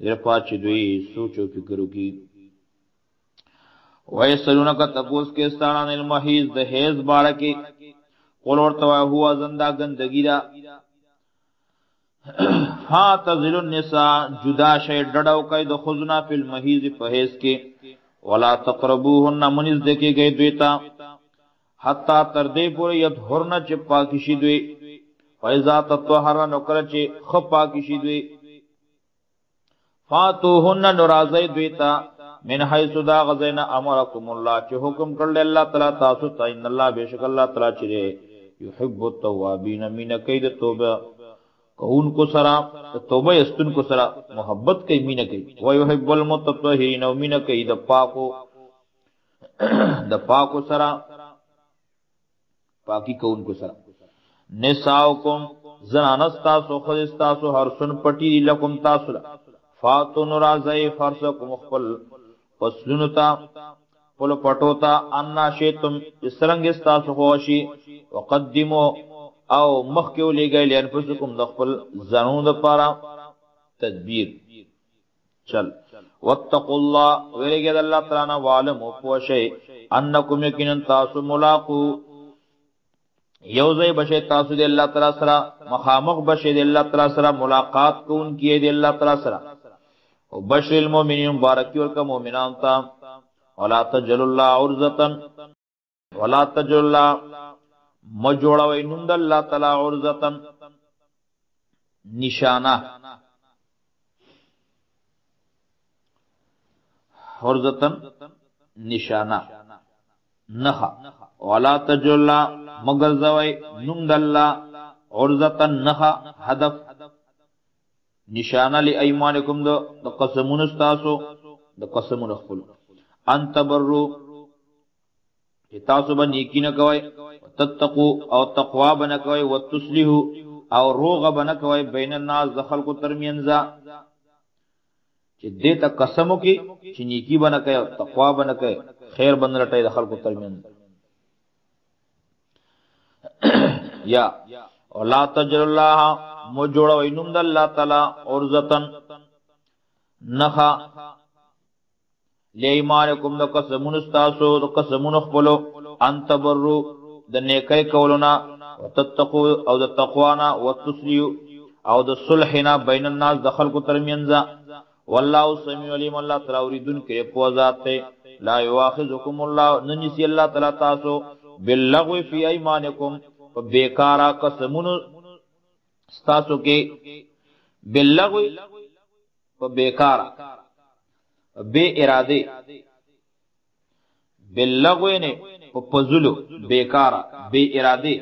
رفا چه دوی سوچو فکرو کی ویسلونکا تپوس کے استانان المحیز دہیز بارکی قول ورطوائے ہوا زندہ گندگی دا فاتزل النساء جدا شے ڈڑاو کئی دو خزنا فی المحیز فحیز کے ولا تقربوهن منز دیکھے گئے دویتا حتی تردے پورے یدھرن چے پاکشی دوی فیضا تطوحرن نکر چے خب پاکشی دوی فاتوهن نرازی دویتا من حیث دا غزین امرکم اللہ چے حکم کرلے اللہ تعالی تاسو تا ان اللہ بیشک اللہ تعالی چرے یحب التوابین من قید توبہ ان کو سرا توبہ استن کو سرا محبت کئی مینہ کئی ویحب المتطہرین و مینہ کئی دا پاکو سرا پاکی کو ان کو سرا نساؤکم زنانستاسو خدستاسو حرسن پٹی لکم تاسو فاتو نرازائی فرسکم اخفل پسلنتا پل پٹوتا انا شیتم اسرنگستاسو خوشی وقدمو او مخکیو لے گئے لینفسکم دخپل زنون دا پارا تدبیر چل واتقوا اللہ ویرگید اللہ تعالیٰ وعلمو پوشے انکم یقینن تاسو ملاقو یوزے بشے تاسو دے اللہ تعالیٰ سرا مخامق بشے دے اللہ تعالیٰ سرا ملاقات کو ان کیے دے اللہ تعالیٰ سرا وبشر المومنین مبارکی ورکا مومنان تا ولا تجل اللہ عرضتا ولا تجل اللہ مجوڑا وی نند اللہ تعالی عرضتن نشانہ عرضتن نشانہ نخا ولا تجلا مگر زوی نند اللہ عرضتن نخا هدف نشانہ لی ایمانکم دو قسمون استاسو دو قسمون اخفلو انت برو تاسو با نیکی نکوئی تتقو او تقوا بنکوئی وتصلیحو او روغ بنکوئی بین الناس دخل کو ترمینزا چی دیتا قسمو کی چی نیکی بنکوئی او تقوا بنکوئی خیر بن رٹائی دخل کو ترمینزا یا لا تجر اللہ مجوڑا وینم دا اللہ تعالی عرضتن نخا لی ایمانکم دا قسمون استاسو دا قسمون اخبلو انتبرو دا نیکی کولونا وتتقو او دا تقوانا وتصلیو او دا صلحنا بین الناس دخل کو ترمینزا واللہ سمیع علیم اللہ تراوریدن کے پوزات تے لا یواخذکم الله ننسی الله تعالی تاسو باللغو فی ایمانکم بیکارا قسمون ستاسو کې باللغو بیکارا بے اراده باللغو نے پزلو بیکارا بے اراده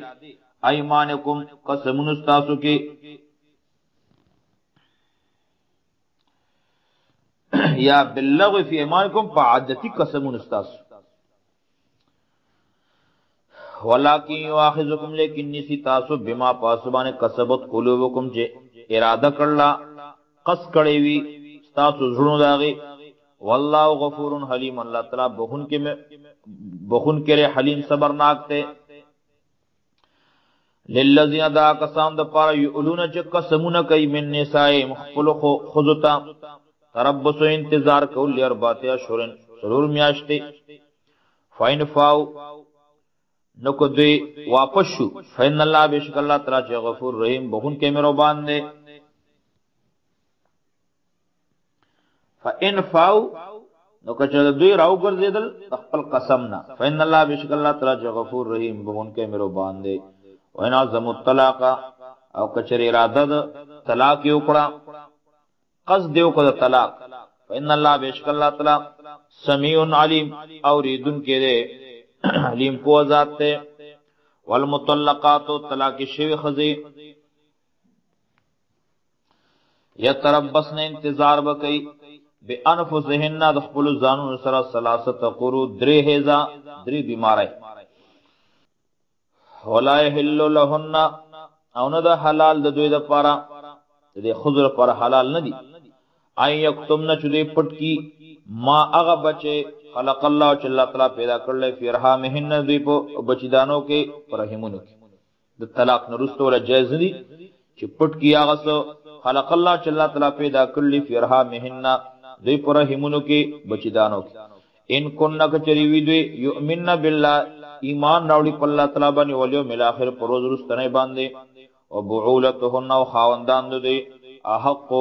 ایمانکم قسمون ستاسو کې یا باللغو فی ایمانکم فعادتی قسمون ستاسو ولکن یواخذکم لیکن نسی تاسو بما پاسبان کسبت قلوبکم جے اراده کرلا قص کړی وی تاسو زړونو داغي والله غفور حلیم الله تعالی بخون کې حلیم صبرناک ته للذین دا قسم د پاره یولون چې قسمونه کوي من نساء مخفل خذتا تربص انتظار کول اربعه اشهر ضرور میاشتې فاین فاو نو کو دوی واپس شو فین الله بشک الله تعالی چې غفور رحیم بخون کې مهربان دی فإن فاو نو کچره دوی راو ګرځیدل خپل قسم نه فإن الله بشک الله تعالی غفور رحیم بهون کې مهربان دی وینا زم الطلاق او کچره اراده د طلاق یو کړه قصد یو کړه طلاق فإن الله بشک الله تعالی سمیع علیم اوریدن کې دی علیم کو ذات ته والمطلقات طلاق شوی خزی یتربصن انتظار وکي بانفسهن دخل زانون سرا ثلاثه قرو درې هزا درې بیماری ولا يحل لهن او نه د حلال د دوی د پاره د خضر پر حلال نه دي اي یکتمن چدي پټ کی ما هغه بچي خلق الله چې الله تعالی پیدا کړل فرحامهن دوی په بچیدانو کې پرهمونو کې د طلاق نرستو ول جایز دي چې پټ کی هغه سو خلق الله چې الله تعالی پیدا کړل فرحامهن دوی پرهمونو کې بچیدانو کې ان کن کچری وی دوی یؤمن بالله ایمان راوړي په الله تعالی باندې وليو مل اخر پروز رستنه باندې او بعولتهن او خاوندان دوی احق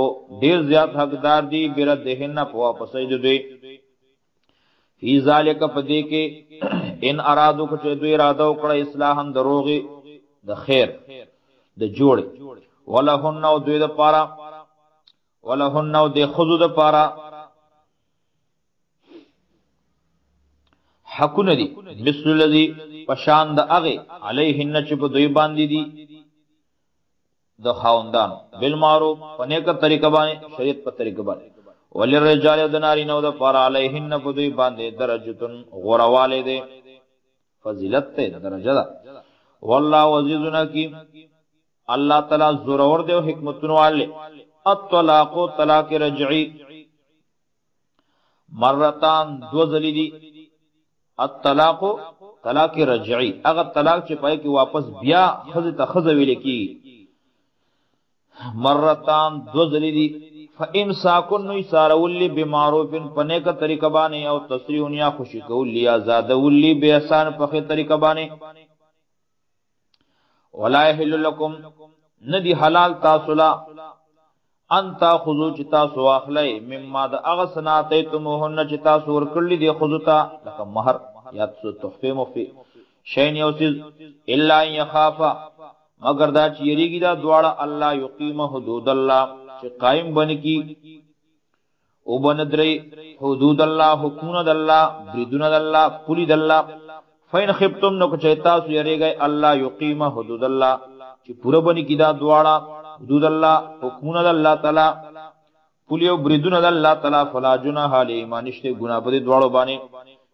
ډیر زیات حقدار دي بردهن په واپسې دوی فی ذالک پدې کې ان ارادو کچ دوی اراده وکړه اصلاحن دروغي د خیر د جوړ ولهن او دوی د پارا ولهن او د خذو د پارا حقونه دي مثل الذي پشان د اغه علیهن چې په دوی باندې دي د خاوندان بالمعروف پنه کا طریقه باندې شریعت په طریقه باندې وللرجال دنارینو د پارا علیهن په دوی باندې درجتن غورواله دي فضیلت ته درجه ده والله عزیز حکیم الله تعالی زورور دی او حکمتونو والے الطلاق طلاق رجعی مرتان دو ذلی دی الطلاق طلاق رجعی اگر طلاق چې پای کې واپس بیا خزه ته خزه ویل کی مرتان دو ذلی دی فامساکن یسارول بمعروف پنه کا طریقہ باندې او تسریح یا خوشی کول یا زاد ول به احسان په طریقہ باندې ولا يحل لكم ندی حلال تاسو لا انت خذو چې تاسو واخلئ مما د اغسناتیتموهن چې تاسو ورکړل دي خذوتا لکه مہر یا تحفه مفي شین یوسز الا يخافا مگر دا چې یریږي دا دواړه الله یقیم حدود الله چې قائم بن کی او بندري حدود الله حکمونه د الله بریدونه د الله پولی د الله فین خفتم نو چې تاسو یریږئ الله یقیم حدود الله چې پوره بن کی دا دواړه حدود الله حکمونه د الله تعالی پولیو بریدونه د الله تعالی فلا جناح علی ایمانشته ګناه په دواړو باندې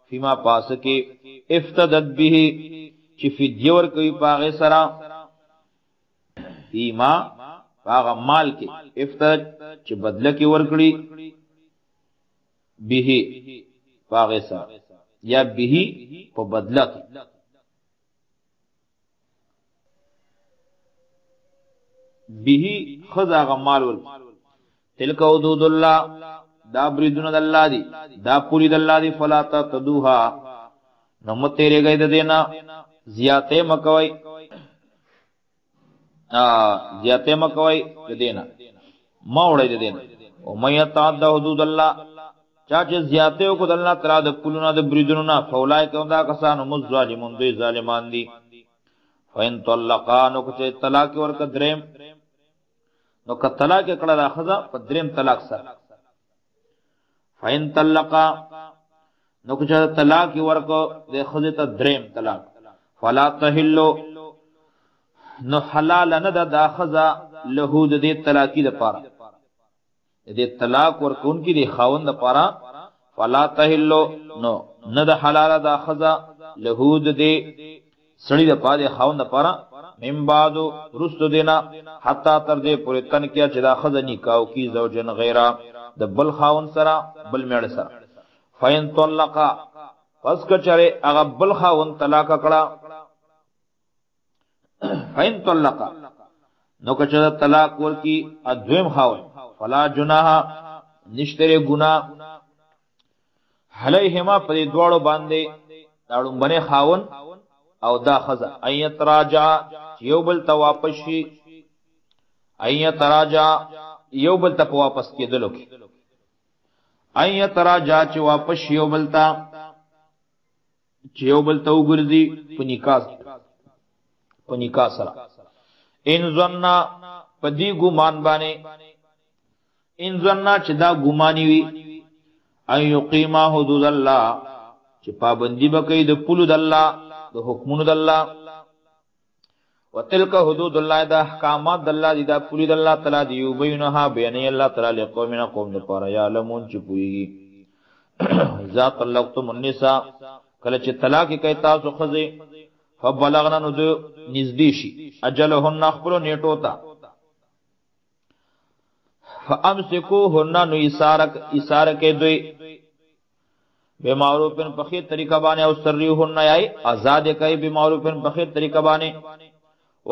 فيما پاس کې افتدت به چې فدیه ور کوي پاغه سره فيما پاغه مال کې افتدت چې بدله کې ور کړی به پاغه سره یا به په بدله کې به خذا غمال ول تلک حدود الله دا بریدون د الله دی دا پوری د الله دی فلا تدوها نو متیرے گئے د دینا زیاته مکوي زیاته مکوي د دینا ما وړي د دینا او مې تعد حدود الله چا چې زیاته کو د الله تعالی د کولونه د بریدونو نه فولای کوم دا کسانو مز ظالمون دوی ظالمان دي فین طلقانو کو طلاق ورک دریم نو که طلاق کړه راخذا په دریم طلاق سره فین طلقا نو که طلاق ورک د خذ ته دریم طلاق فلا تحلوا نو حلال نه د داخذا له د دې طلاقی د پاره دې طلاق ورکون کی د خاوند د پاره فلا تحلوا نو نه د حلال داخذا له د دې سړی د پاره خاوند د پاره من بعد رستو دینا حتا تر دې پورې تن کیا چې دا خزه نکاو کی زوجن غیره د بل خاون سره بل میړ سره فین طلقا پس کچره هغه بل خاون طلاق کړه فین طلقا نو کچره طلاق ورکی ادویم خاون فلا جناح نشتره گناہ علیهما پر دوړو باندې داړو باندې خاون او دا خزا ایت راجع یو بل ته واپس شي ایت راجع یو بل ته واپس کېدلو کې ایت راجع چې واپس یو بل ته وګرځي په نکاح سره ان ظننا پدی ګمان باندې ان ظننا چې دا ګمانی وي ايو قیما حدود الله چې پابندی وکړي د پلو د الله د حکمونو د الله وتلک حدود الله د احکامات د الله د پوری د الله تعالی دی وبینها بیان الله تعالی قومنا قوم لپاره یعلمون چې پویږي اذا طلقتم النساء کله چې طلاق کوي تاسو خزه فبلغنا نو نزدې شي اجلهن خپل نیټو تا فامسكوهن نو ایثار کې دوی بے معروفن پخی طریقہ بانے او سریحن یای آزاد کئی بے معروفن پخی طریقہ بانے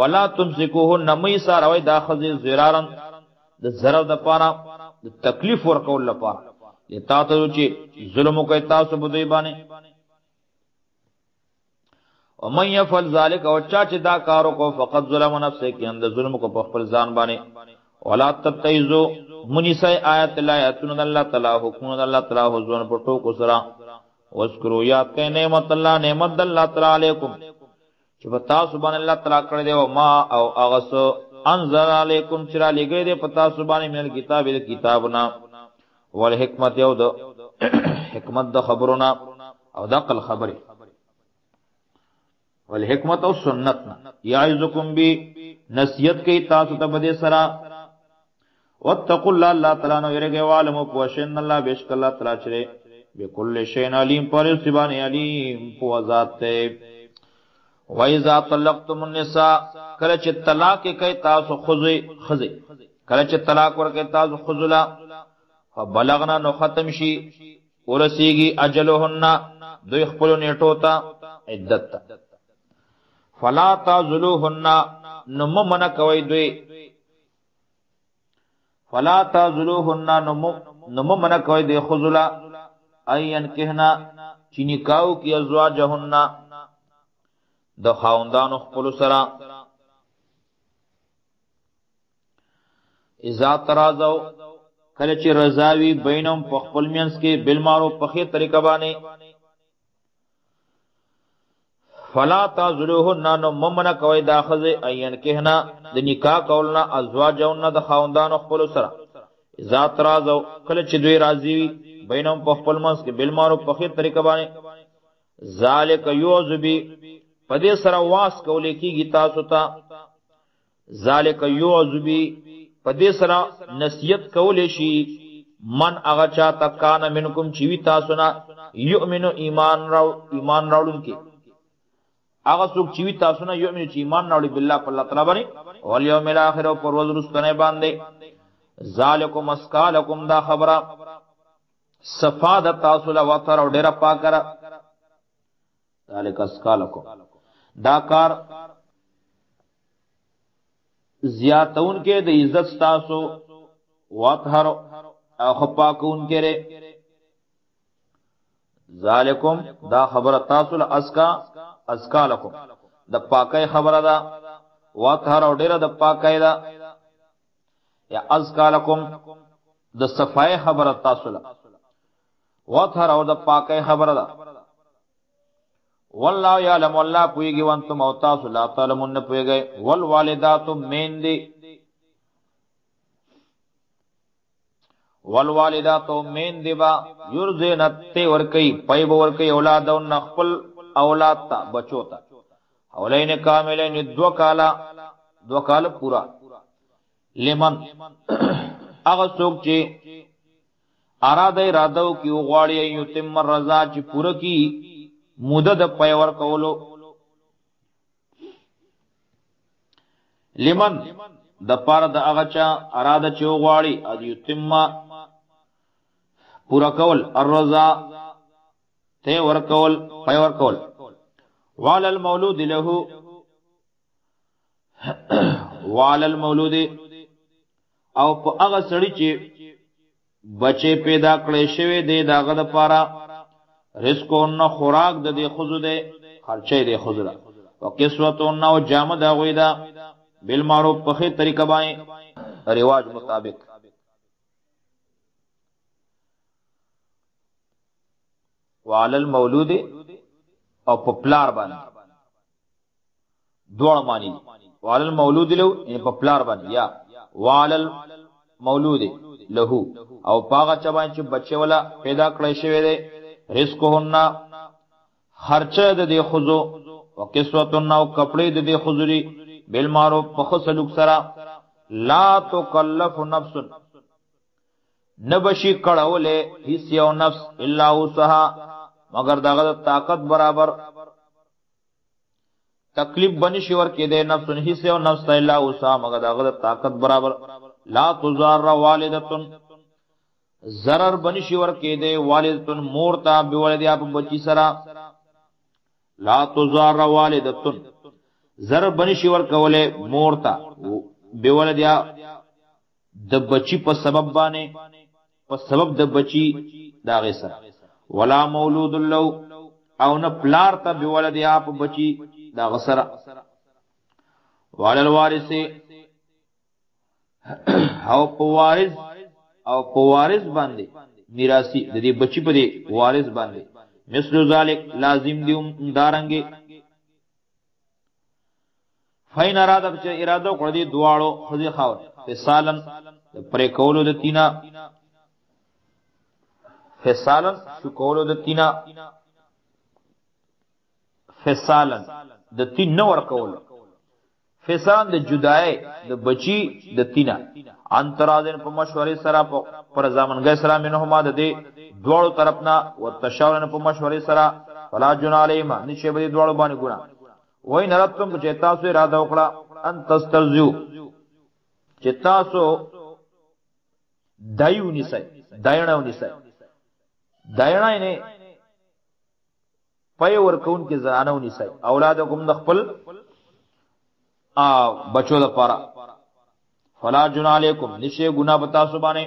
ولا تمسکوهن نمی ساروی داخذ زرارن د ضرر د پارا د تکلیف ورکول لپاره لتا ته چې ظلم کوي تاسو بده باندې او من يفعل ذلك او چا چې دا کارو کو فقط ظلم نفسه کې اند ظلم کو په خپل ځان باندې ولا تتیزو منیسای آیت الله آیاتون الله تعالی حکمون الله تعالی حضور په ټکو سره واذکروا یاد کئ نعمت الله تعالی علیکم چې پتا سبحان الله تعالی کړی دی او ما او اغسو انزل علیکم چرا لګی دی پتا سبحان من کتاب کتابنا ول حکمت یو د حکمت د خبرنا او د عقل خبره ول حکمت او سنت یعظکم بی نصیحت کی تاسو ته بده سرا واتقوا الله تعالی نو یریږي عالم پوښین الله بیشک الله تعالی چره بكل شيء علیم پر سبحان علیم په ذات ته وایذا طلقتم النساء کله چې طلاق کوي تاسو خزه کله چې طلاق ورکوي تاسو خذلا فبلغنا نو ختم شي ورسیږي اجلهن دوی خپل نیټو ته عدت فلا تعذلوهن نم من کوي دوی فلا تعذلوهن نم من کوي دوی خذلا اين کہنا چینی کاو کی ازواجهن د خاوندانو خپل سره اذا ترازو کله چې رضاوی بینم په خپل مینس کې بالمعروف په خیر طریقه باندې فلا تعذلوهن نو ممن کوي داخذ اين کہنا د نکاح کولنا ازواجهن د خاوندانو خپل سره اذا ترازو کله چې دوی راضی بینم په خپل منس کې بالمعروف په خیر طریقه باندې ذالک یعذبی پدې سره واس کولې کیږي تاسو ته ذالک یعذبی پدې سره نصیحت کولې شي من هغه چا تکان منکم چې وی تاسو نه یؤمنو ایمان راوړون کې هغه څوک چې وی تاسو نه یؤمنو چې ایمان راوړي بالله په الله تعالی باندې او یوم الاخر او پر ورځ وروسته باندې ذالکم اسکالکم دا خبره صفاد تاسو له وتر او ډیره پاکره ذالک اسکالکم دا کار زیاتون کې د عزت تاسو وطهر او خپاکون کې ره ذالکم دا خبره تاسو له اسکالکم د پاکي خبره دا وطهر او ډیره د پاکي دا یا اسکالکم د صفای خبره تاسو له وطهر او د پاکي خبره ده والله يعلم والله پويږي وانتم او تاسو لا تعلمون پويږي والوالدات میندې والوالدات میندې با يرزنت ورکی پي ورکی اولاد او خپل اولاد ته بچو ته اولین کاملین دو کال پورا لمن اغه څوک چې ارادو کی غواړي یتم رضا چې پوره کی مدد پي ور کولو لمن د پاره د اغه چا اراده چې غواړي ا یتم پورا کول الرضا ته ور کول پي ور کول وعلى المولود له وعلى المولود او په هغه سړی چې بچي پیدا کړي شوی دی داغه د پاره رزق او نه خوراک د دې خزو دی خرچې دی خزو دا او قسوتون او جامه دا غویدا بالمعروف په خې طریقه باندې رواج مطابق وعلى المولود او په پلار باندې دوړ معنی وعلى المولود له په پلار باندې یا وعلى المولود له او پاغه چا باندې بچي ولا پیدا کړی شوی دی رزقهن خرچه د دې خزو او قسوتن او کپڑے د دې خزوري بالمعروف په خسلوک سره لا تکلف نفس نبشی کړهوله هیڅ یو نفس الا وسها مگر دغه طاقت برابر تکلیف بنشي ور کې ده نفس هیڅ یو نفس الا وسها مگر دغه طاقت برابر لا تزار والدتن zarar بنشي ور کې ده والدتن مورتا بولدي اپ بچی سرا لا تزار والدتن zarar بنشي ور کوله مورتا بولدي د بچی په سبب باندې په سبب د بچی داغه سره ولا مولود له او نه پلار ته بولدي اپ بچی داغه سره والل وارث او په وارث باندې میراثي د دې بچی په دې وارث باندې مثل ذلک لازم دی دارنګي فین اراده چې اراده کړی دواړو خدي خاور فسالن پرې کولو د تینا فسالن شو کولو د تینا فسالن د تین نور کول فسان د جدای د بچی د تینا انترازن په مشورې سره پر ځامنګ سره منهما د دې دوړو طرفنا او تشاورن په مشورې سره فلا جن علیما نشه به دوړو باندې ګنا وای نرتم چې تاسو اراده وکړه ان تسترزو چې تاسو دایو نسای دایړاو نسای دایړای نه پي ورکون کې زانو نسای اولادکم د خپل بچو د پاره فلا جن علیکم نشه ګنا بتا سو باندې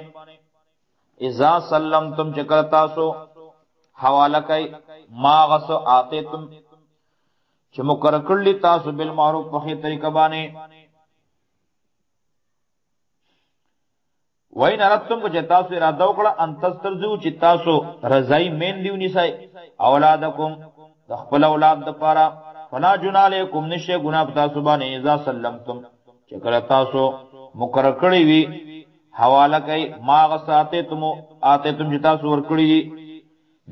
اذا سلمتم چکر تاسو حواله کوي ما غسو اتیتم چې مقرر کړلی تاسو بالمعروف په خې طریقه باندې وای نرتم کو چې تاسو اراده وکړه ان تسترزو چې تاسو رضای مین دیونی سای اولادکم د خپل اولاد د پاره فلا جن علیکم نشه ګنا تاسو باندې اذا سلمتم چې کله تاسو مقرر کړی وی حواله کوي ما غساته تم چې تاسو ور کړی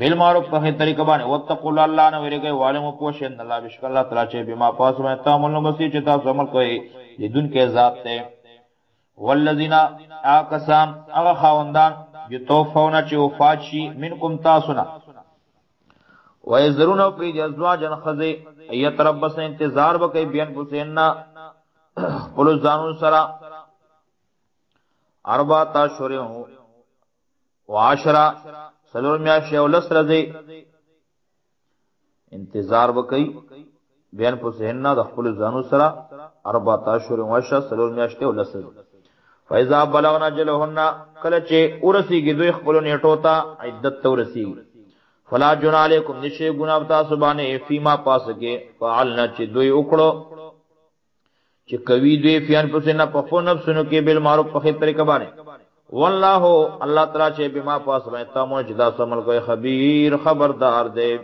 بالمعروف په طریقه باندې وتقوا الله نه ورګي والم پوښین الله بشک الله تعالی چې بما پاس مې تعامل مسیح چې تاسو عمل کوي دین کې ذات ته والذین اکسان هغه خاوندان یتوفون چې وفات شي منکم تاسو نه ويذرون فی ازواجن خذ ایتربص انتظار وکي بیان حسیننا پلو ځانو سره 14 شهر وعشرة سلور میاشتې او لس ورځې انتظار وکي بیان حسیننا د خپل ځانو سره 14 شهر وعشرة سلور میاشتې او لس ورځې فاذا بلغنا جلهن کله چې ورسیږي دوی خپل نیټو ته عدت ورسیږي فلا جن علیکم نشه ګناه تاسو باندې فيما پاسګه فعلنا چې دوی وکړو چې کوي دوی فیان پسنه په خو نفسونو کې بل معروف په طریقه باندې والله الله تعالی چې بما پاس باندې تاسو جدا سمل کوي خبير خبردار دی.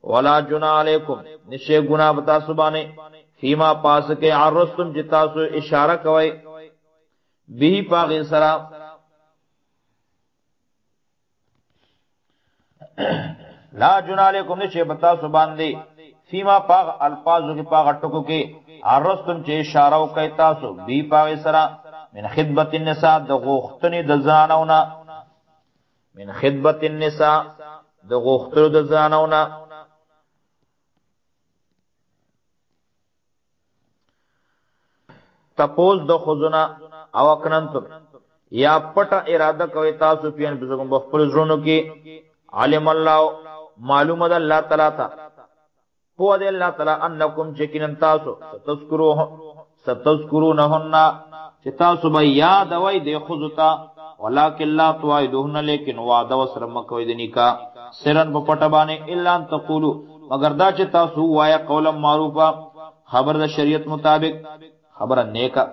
ولا جنا علیکم نشه گناہ بتا سبانه فيما پاس کې عرستم جتا سو اشاره کوي به پاغه سرا لا جنا علیکم نشه بتا سبان دی فيما پاغ الفاظو کې پاغ ټکو کې عرستم چې اشاره وکي تاسو به پاغه سرا من خدمت النساء د غوختنی د زنانونا من خدمت النساء د غوختلو د زنانونا تپوز د خزنا او اکننتم یا پټه اراده کوي تاسو پیان بزګم بخپل زړونو کې علم الله معلومه ده الله تعالی ته په دې الله تعالی انکم چکن تاسو ستذکرونهن چې تاسو به یاد وای د خزتا ولکن لا توعدون لیکن وعده وسره مکوې د نکاح سرن په پټه باندې الا ان تقولوا مگر دا چې تاسو وایا قول معروفه خبر د شریعت مطابق خبر نیکا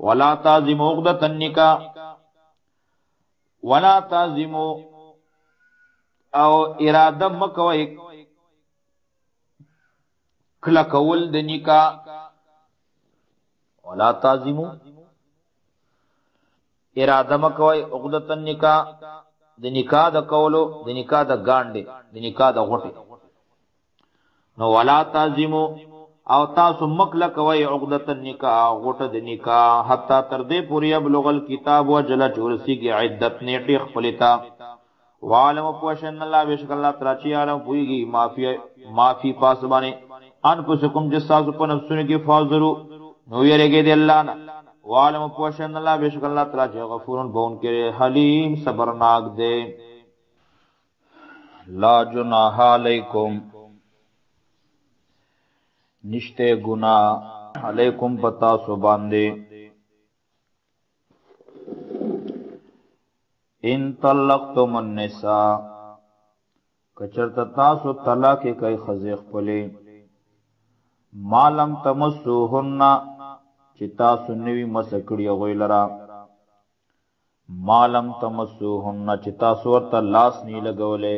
ولا تعظموا عقدة النکاح ولا تعظموا او اراده مکوې کلا کول د نکاح ولا تعظموا اراده مکوي عقدة النکاح د نکاح د کولو د نکاح د گانډي د نکاح د غټي نو ولا تعظموا او تاسو مکل کوي عقدة النکاح غټه د نکاح حتا تر دې پوری بلغ الكتاب وجل چورسی کی عدت نیټي خپلتا وعلم پوشن الله بشک الله تعالی چې عالم پويږي معافي پاس باندې ان پسکم جساسو په نفسونو کې فاضرو نو یریږي دی الله نه وعلم پوشن الله بشک الله تعالی چې غفورن بون کې حلیم صبرناک دی. لا جناح علیکم نشتے گناہ علیکم پتا سو باندے ان طلقتم النساء کچرت تاسو طلاق کئی خزیخ پلے ما لم تمسوهن چی تاسو نوی مسکڑی غوی لرا ما لم تمسوهن چی تاسو ورطا لاس نی لگولے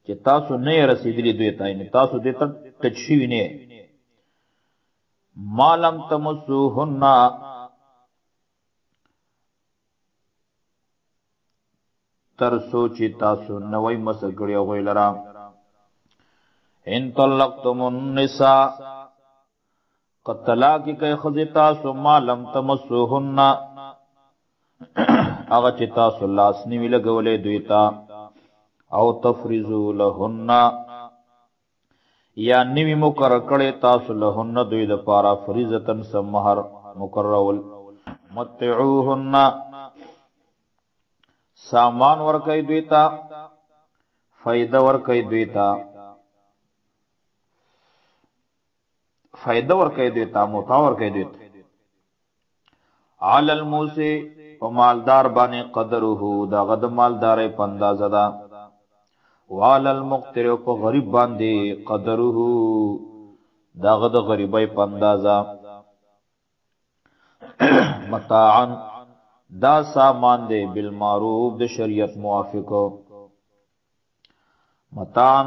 چې تاسو نه رسیدلی دوی ته نه تاسو دې ته ټچ شوی نه مالم تمسوهن تر سوچي تاسو نوې مسګړی غوي لرا ان طلقتم النساء قتلا کی کای خذ تاسو مالم تمسوهن هغه چې تاسو لاس نیوی لګولې دوی ته او تفریزو لهن یا نیوی مقرر کړي تاسو لهن دوی د پارا فریضتن سمهر مقررول متعوهن سامان ور کوي دوی ته فائدہ ور کوي دوی ته فائدہ ور کوي دوی ته متاع ور کوي دوی ته علی الموسی او مالدار باندې قدره دا غد مالدارې پندا زدا وعلى المقتر په غریب باندې قدره داغه د غریبای پندازا متاعا دا سامان دی بالمعروف د شریعت موافق متاعا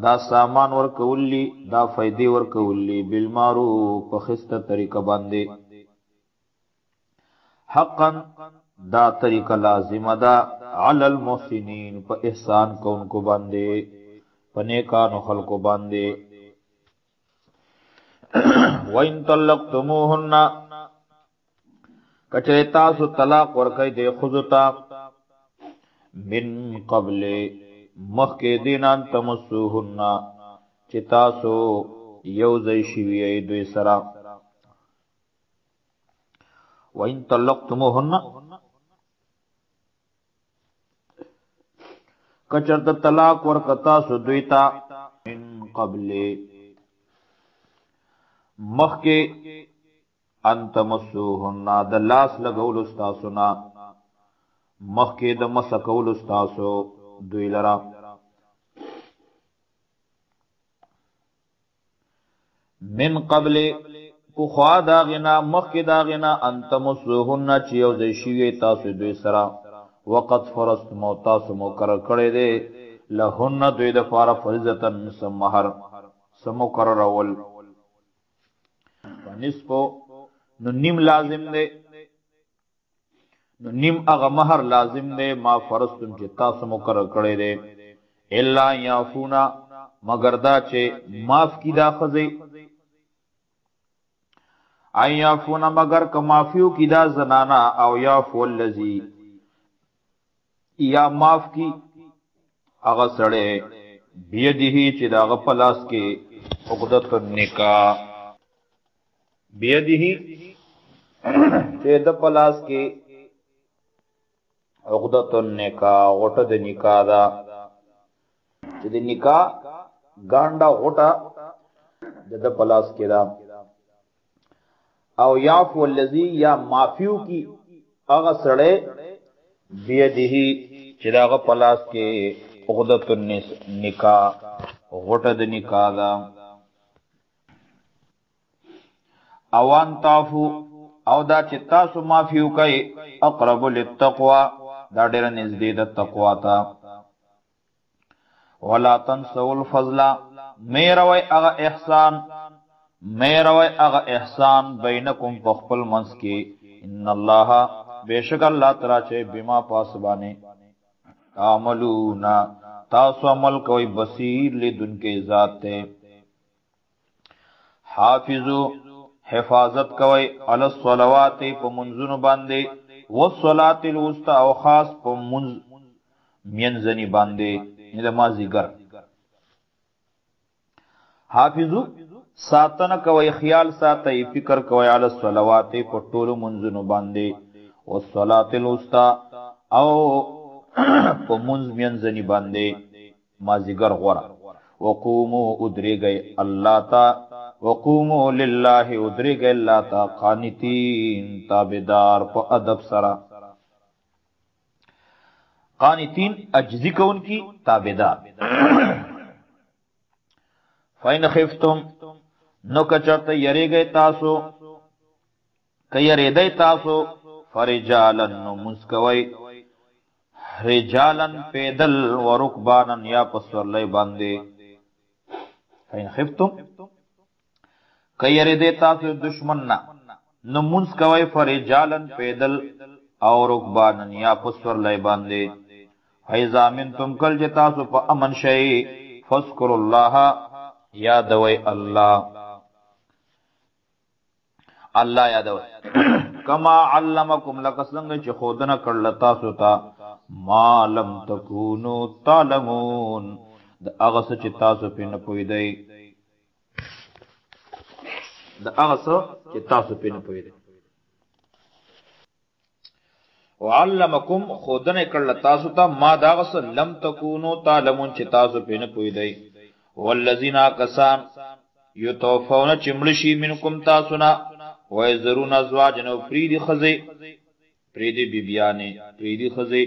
دا سامان ور کولی دا فائدې ور کولی بالمعروف په خسته طریقه باندې حقا دا طریقه لازمه ده علی المحسنین په احسان کوونکو باندې په نیکانو خلقو باندې وَإِن طَلَّقْتُمُوهُنَّ کچره تاسو طلاق ورکړئ د خذتا من قبل مخکې دینان تمسوهن چې تاسو یو ځای شوی دوی سره وَإِن طَلَّقْتُمُوهُنَّ کچرت طلاق ورکتا سو دویتا من قبل مخی انت مسوهن د لاس لگول استاسونا مخی د مسکول استاسو دوی لرا من قبل پخوا داغنا مخی داغنا انتمسوهن چی یو زیشیوی تاسو دوی سرا وقت فرست مو تاسو مقرر کړی دی لهن دوی د فار فریضتن سمهر سمقرر اول نصفو نو نیم لازم دی نو نیم اغه مہر لازم دی ما فرستم چې تاسو مقرر کړی دی الا یعفونا مگر دا چې معاف کی دا خزی ای یعفونا مگر که معافیو کی دا زنانا او یعفو الذی یا معاف کی اغه سړی بیدهی چې دا غ پلاس کې عقدۃ النکاح بیدهی چې د پلاس کې عقدۃ النکاح غټه د نکاح دا چې د نکاح ګانډا غټه د پلاس کې دا او یعفو الذی یا معافیو کی هغه سړی بیدهی چې دا غ پلاس کې عقدۃ النکاح غټه د نکاح دا اوان تعفو او دا چې تاسو معافیو کوي اقرب للتقوا دا ډېر نږدې د تقوا ته ولا تنسوا الفضل میروي هغه احسان بینکم خپل منس کې ان الله بیشک الله تعالی چې بما پاسبانه عملون تاسو عمل کوي بصیر لیدن کې ذات ته حافظو حفاظت کوي علی الصلوات په منځونو باندې والصلاه الوسطى او خاص په منځ منځنی باندې نمازیګر حافظو ساتنه کوي خیال ساتي فکر کوي علی الصلوات په ټولو منځونو باندې والصلاه الوسطى او په منځ منځنی باندې مازیګر غورا وقوموا ادریږي الله تا وقوموا لله ادریږي الله تا قانتین تابعدار په ادب سره قانتین عجزی کون کی تابعدار فین خفتم نو کچرته یریږي تاسو کيریدای تاسو فرجالن نو مسکوي رجالن پیدل و رکبانن یا پسورلی باندې فین خفتم کیر دیتا فی دشمننا نمونس کوي فرجالن پیدل او رکبانن یا پسورلی باندې فیضا منتم کل جتاسو پا امن شئی فذکر اللہ یادوی اللہ یادوی کما علمکم لکسنگ چی خودنا کرلتاسو تا ما لم تکونو تعلمون دا اغس چی تاسو پی نپوی دی وعلمکم خودنا کرلتاسو تا ما دا اغس لم تکونو تعلمون چی تاسو پی نپوی دی والذین آکسان یتوفون چمڑشی منکم تاسونا ویزرون ازواجن و پریدی خزی پریدی بیبیانی پریدی خزی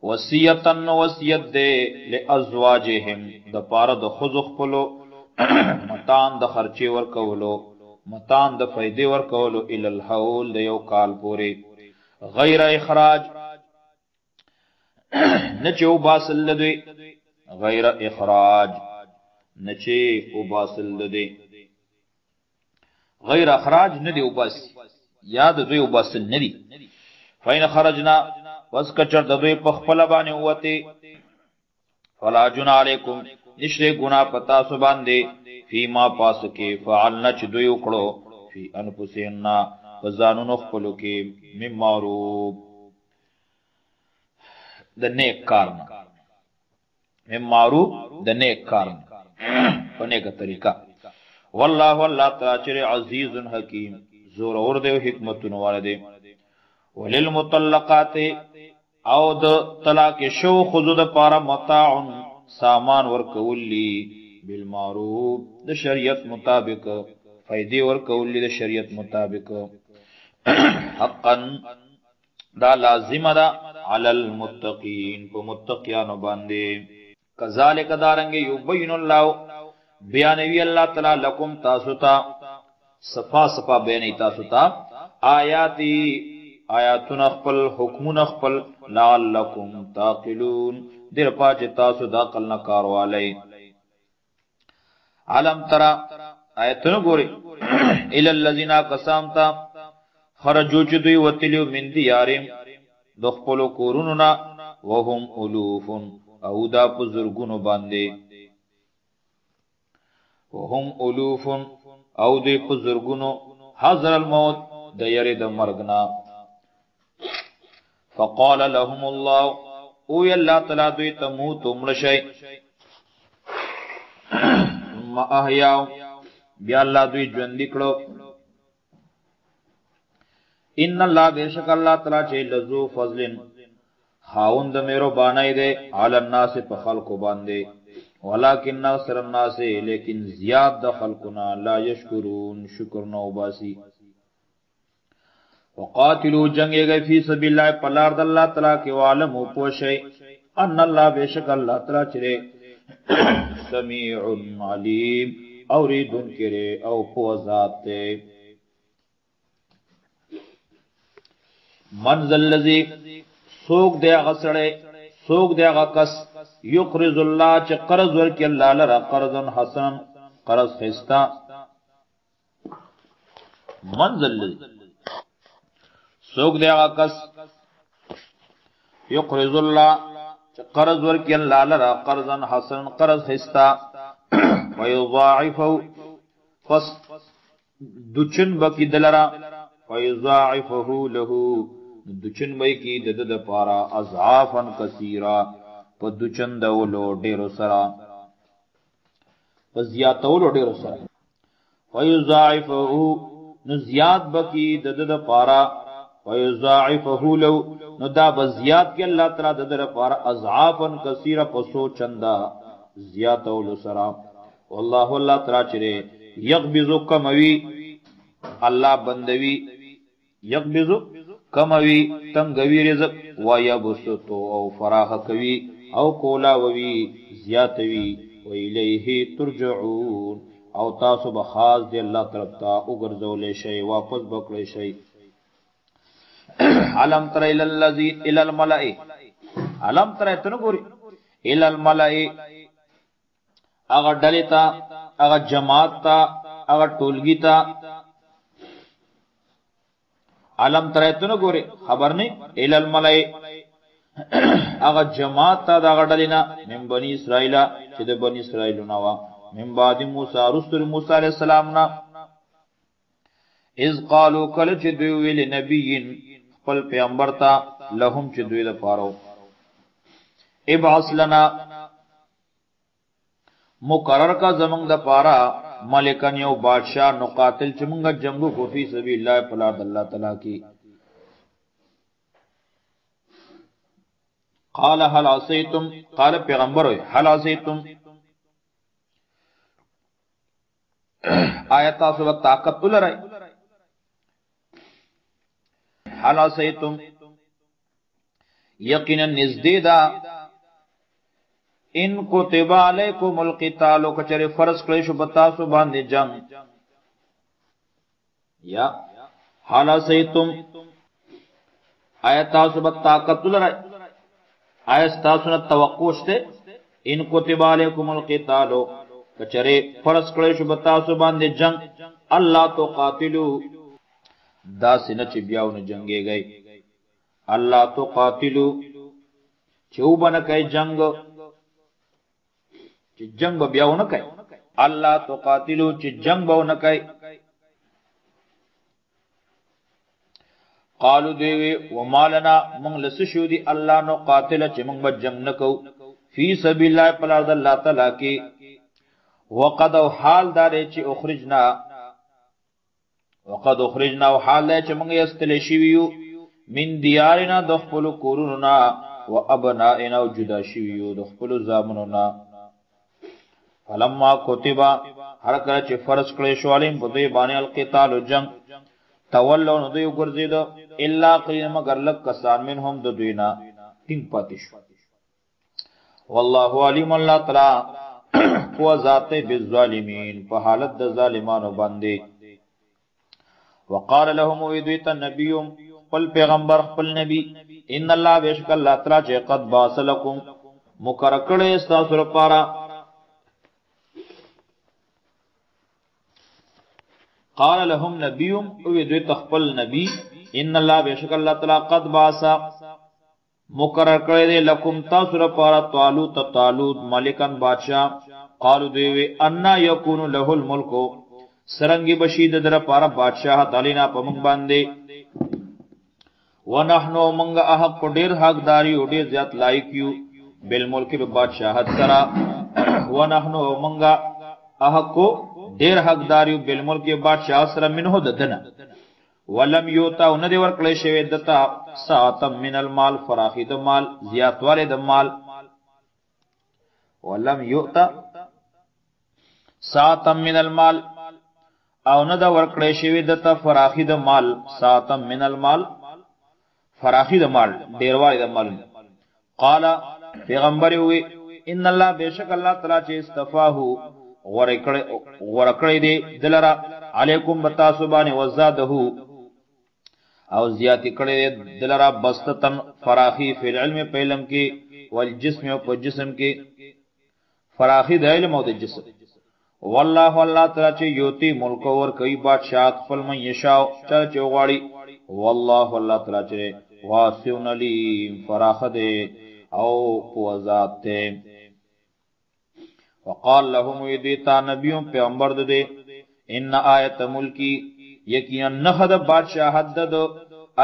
وصیتن وصیت دے لازواجهم د پاره د خزخ پلو متان د خرچی ورکولو متان د فیدی ورکولو ال الحول د یو کال پوری غیر اخراج نچو باسل لدی غیر اخراج نچے او باسل لدی غیر اخراج ندی او باس یاد دوی او باسل ندی فین خرجنا وس کچر د دوی په خپل باندې وته فلا جن علیکم نشری گنا پتا سو باندې فیما پاس کې فعلنا چ دوی وکړو فی انفسنا وزانو خپلو کې مم معروف د نیک کار مم معروف د نیک کار په نیکه طریقہ والله والله تعالی عزیز حکیم زور اور دے حکمت والے وللمطلقات او د طلاق شو خذو د پارا متاع سامان ورکولی بالمعروف د شریعت مطابق فائدې ورکولی د شریعت مطابق حقا دا لازم ده علی المتقین په متقیانو باندې کذالک دارنګ یبین الله بیانوی اللہ تعالی لکم تاسوتا صفا صفا بیان تاسو ته آیاتی آیاتنا خپل حکمنا خپل لعلکم تعقلون دیر پاچ تاسو دا عقل نه کاروالی علم ترى آیتونو ګوري الی الذین قسامتا خرجوا چدوی وتلیو من دیارهم د خپل کورونو نا وهم الوف او دا بزرګونو باندې وهم الوف او دی بزرګونو حذر الموت د یری د مرګنا فقال لهم الله او الله تعالی دوی تموت ملشی ثم احیاو بیا الله دوی ژوند کړو ان الله بیشک الله تعالی چې لذو فضل خاوند مېرو بانای دے علی الناس په خلق باندې ولکن اکثر الناس لیکن زیاد د خلقنا لا یشکرون شکر نو باسی وقاتلوا جنگے گئے فی سبیل اللہ پلار د اللہ تعالی کے عالم او پوشے ان اللہ بیشک اللہ تعالی چرے سمیع علیم اوریدن کرے او پوزات تے منزل الذی سوق دے غسڑے سوق دے غکس یقرض اللہ چ قرض ورکی اللہ لرا قرضا حسن قرض خستا منزل الذی سوق دے غکس یقرض اللہ چ قرض ورکی اللہ لرا قرضا حسن قرض خستا ویضاعفه فس دچن بکی دلرا ویضاعفه له دچن بای کی دد پارا اضعافا کثیرا پا دچن دولو ډیرو سرا پا زیادتولو ډیرو سرا ویضاعفه نزیاد بکی دد پارا ویضاعفه لو نو دا بزیاد کی اللہ تعالی دد پارا اضعافا کثیرا پسو چندا زیادتولو سرا واللہ اللہ تعالی چرے یقبضو کموی اللہ بندوی یقبضو کموی تنگوی رزق ویبسطو او فراخ کوی او کولاوی زیاتوی ویلیہ ترجعون او تاسو بخاص دی اللہ طرف تا اگرزولے شئی واپس بکلے شئی علم تر الى الملائے علم تر اتنو گوری الى الملائے اگر ڈلی تا اگر جماعت تا اگر ٹولگی تا علم ترایتونو گوری خبر نہیں الى الملائے اگر جماعت تا دا اگر ڈلینا من بنی اسرائیل چید بنی اسرائیل نوا من بعد موسیٰ رسول موسیٰ علیہ السلام نا اذ قالو کل چدوی لنبیین قل پیامبر تا لهم چدوی دا پارو ابعث لنا مقرر کا زمنگ دا پارا ملکن یو بادشاہ نقاتل چمنگا جنگو کو فی سبیل اللہ پلاد اللہ تعالیٰ کی قال حل عصیتم قال پیغمبر ہوئے حل عصیتم آیتا سبت طاقت تو لرائی حل عصیتم یقینا نزدیدہ ان کتب علیکم القتال کچر فرض کلیشو بتاسو باندے جنگ یا حالا سیتم آیتاسو بطاقت لرائی آیتاسو نتوقوشتے ان کتب علیکم القتال کچر فرض کلیشو بتاسو باندے جنگ اللہ تو قاتلو دا سنچ بیاون جنگے گئے اللہ تو قاتلو چو بنکے جنگ چی جنگ بیاو نکای اللہ تو قاتلو چی جنگ باو نکای قالو دیوی وما لنا منگ لسشو دی اللہ نو قاتل چی منگ با جنگ نکو فی سبیل اللہ پلارد اللہ تعالیٰ کی وقد او حال دارے چی اخرجنا وقد اخرجنا و حال دارے چی منگ یستلشیویو من دیارنا دخپلو کوروننا و ابنائنا و جدا شیویو دخپلو زامننا فلما کتبا ہر کله چې فرض کړی شو علیم په دوی باندې القتال جنگ تولوا نو دوی ګرځیدو الا قلیل مگر لک کسان منهم د دوینا ټینګ پاتې شو والله علیم الله تعالی هو ذات بالظالمین په حالت د ظالمانو باندې وقال لهم ویدویت نبیهم قل پیغمبر خپل نبی ان الله بیشک الله تعالی چې قد باس لكم مقرر استاسو لپاره قال لهم نبیهم ویدویت خپل نبی ان الله بیشک الله تعالی قد باس مقرر کړی دی لکم تاسو لپاره طالوت ملکن بادشاہ قالو دوی ان یکون له الملک سرنگی بشید در پارا بادشاہ تعالینا پمنگ باندے ونحنو منگا احق کو دیر حق داری و دیر زیاد لائکیو بالملک بادشاہت سرا ونحنو منگا احق کو دیر حق داری و بالملک بادشاہت سرا منہو ددنا ولم یوتا اندی ورکلے شوی دتا ساعتا من المال فراخی دمال زیادوار دمال ولم یوتا ساعتا من المال او نه دا ورکړې شوی د فراخی د مال ساتم من المال فراخی د مال ډیروالي د مال قال پیغمبر وی ان الله بیشک الله تعالی چې استفاه ورکړې دی دلرا علیکم بتا سبحانه وزاده او زیاتی کړې دلرا بستتن فراخی فی العلم په علم کې والجسم او په جسم کې فراخی د علم او د جسم والله والله تعالی چې یوتی ملک ور کوي بادشاہ خپل من یشاء چا چې غواړي والله والله تعالی چې واسع علیم فراخ دې او پوزات ته وقال لهم یدیتا نبیوں پیغمبر دې ان آیت ملکی یقینا نخد بادشاہ حدد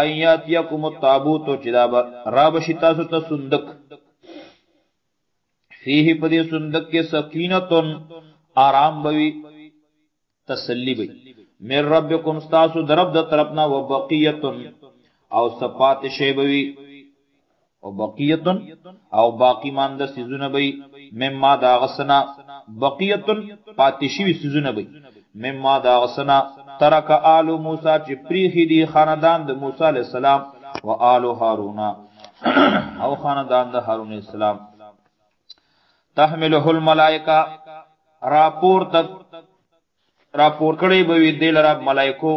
ایات یکم التابوت چدا راب شتا ست صندوق فیہ پدی صندوق کے سکینتن آرام بوی تسلی بی من ربکم ستاسو درب د طرفنا و بقیتن او سپات شیبوی و بقیتن او باقی ماند سیزون بی مما داغسنا بقیتن پاتشیوی سیزون بی مما داغسنا ترک آلو موسیٰ چی پریخی دی خاندان د موسیٰ علیہ السلام و آلو حارونا او خاندان د حارون علیہ السلام تحملہ الملائکہ راپور کړي به دل رب ملائکو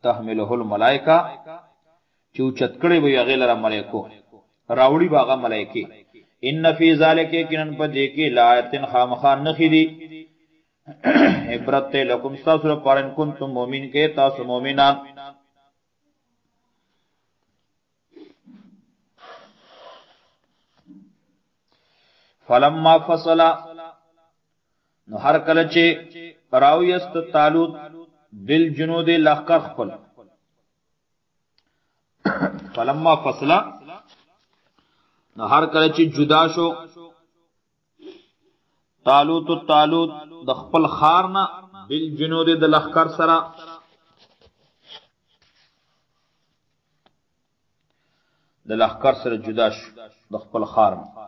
تحمله الملائکه چوچت کړي به غیل رب ملائکو راوړي باغه ملائکه ان فی ذلک کنن پدې کې لایتن خامخان نخری عبرت لکم تاسو پرن کنتم مؤمن کې تاسو مؤمنان فلما فصلا نو هر کله چې راویست طالوت بالجنود لخر خپل فلما فصلا نو هر کله چې جدا شو طالوت د خپل خارنا بالجنود د لخر سره د لخر سره جدا شو د خپل خارنا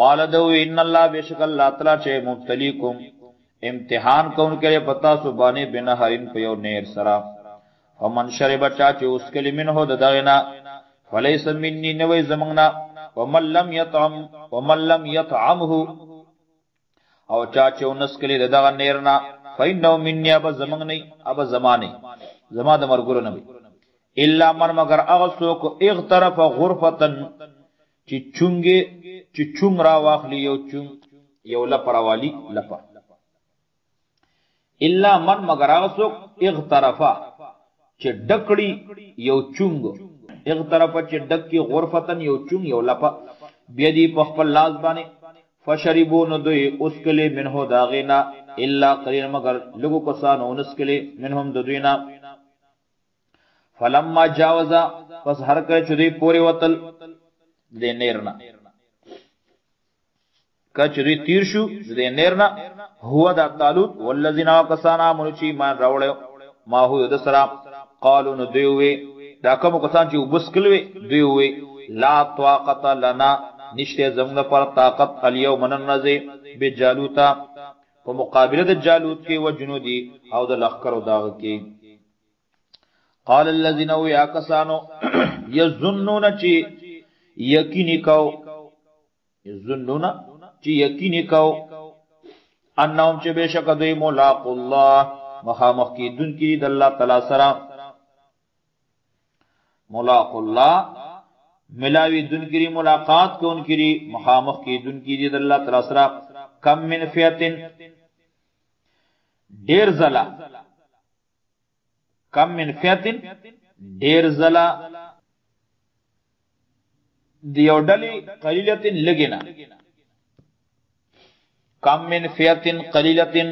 قال دو ان الله بیشک الله تعالی چې مبتلیکم امتحان کون کرے پتا سبحانه بنهرین پیو نیر سرا ومن شرب چا چې اس کلی منه د دغنا فلیس منی نوې زمنګنا ومن لم يطعمه او چا چې انس کلی د دغ نیرنا فینو منی اب زمنګ نه اب زمانه زما د مرګور نه الا من مگر اغسو کو اغترف غرفتن چې چونگ را واخلی یو لپروالی لپا الا من مگر آغسو اغترفا چې ډکړي یو چونگ اغترفا چې ډکی غرفتن یو چونگ یو لپا بیدی پخپل لاز بانے فشربو ندوی اسکلی منہو داغینا الا قلیل مگر لگو کسانو انسکلی منہم ددوینا فلما جاوزا پس ہر کر چدی پوری وطل دے نیرنا کچری تیر شو دے نیرنا هو دا طالوت والذین کسانا منچی مان راوړو ما هو د سرا قالو نو دیوی دا کوم کسان چې وبسکلوي دیوی لا طاقت لنا نشته زمغه پر طاقت الیوم ننزی بجالوتا په مقابله د جالوت کې و جنودی او د لخر او داغ کې قال الذين يا كسانو يظنون چی یقینی کو يظنون چی یقینی کو انهم چ بشک دوی ملاق الله مخامخ کی دن کی د الله تعالی سره ملاق الله ملاوی دن کی ملاقات کو ان کی مخامخ کی دن کی د الله تعالی سره کم من فیتن ډیر زلا کم من فیتن ډیر زلا دیو ډلی قلیلتن لګینا کم من فیتن قلیلتن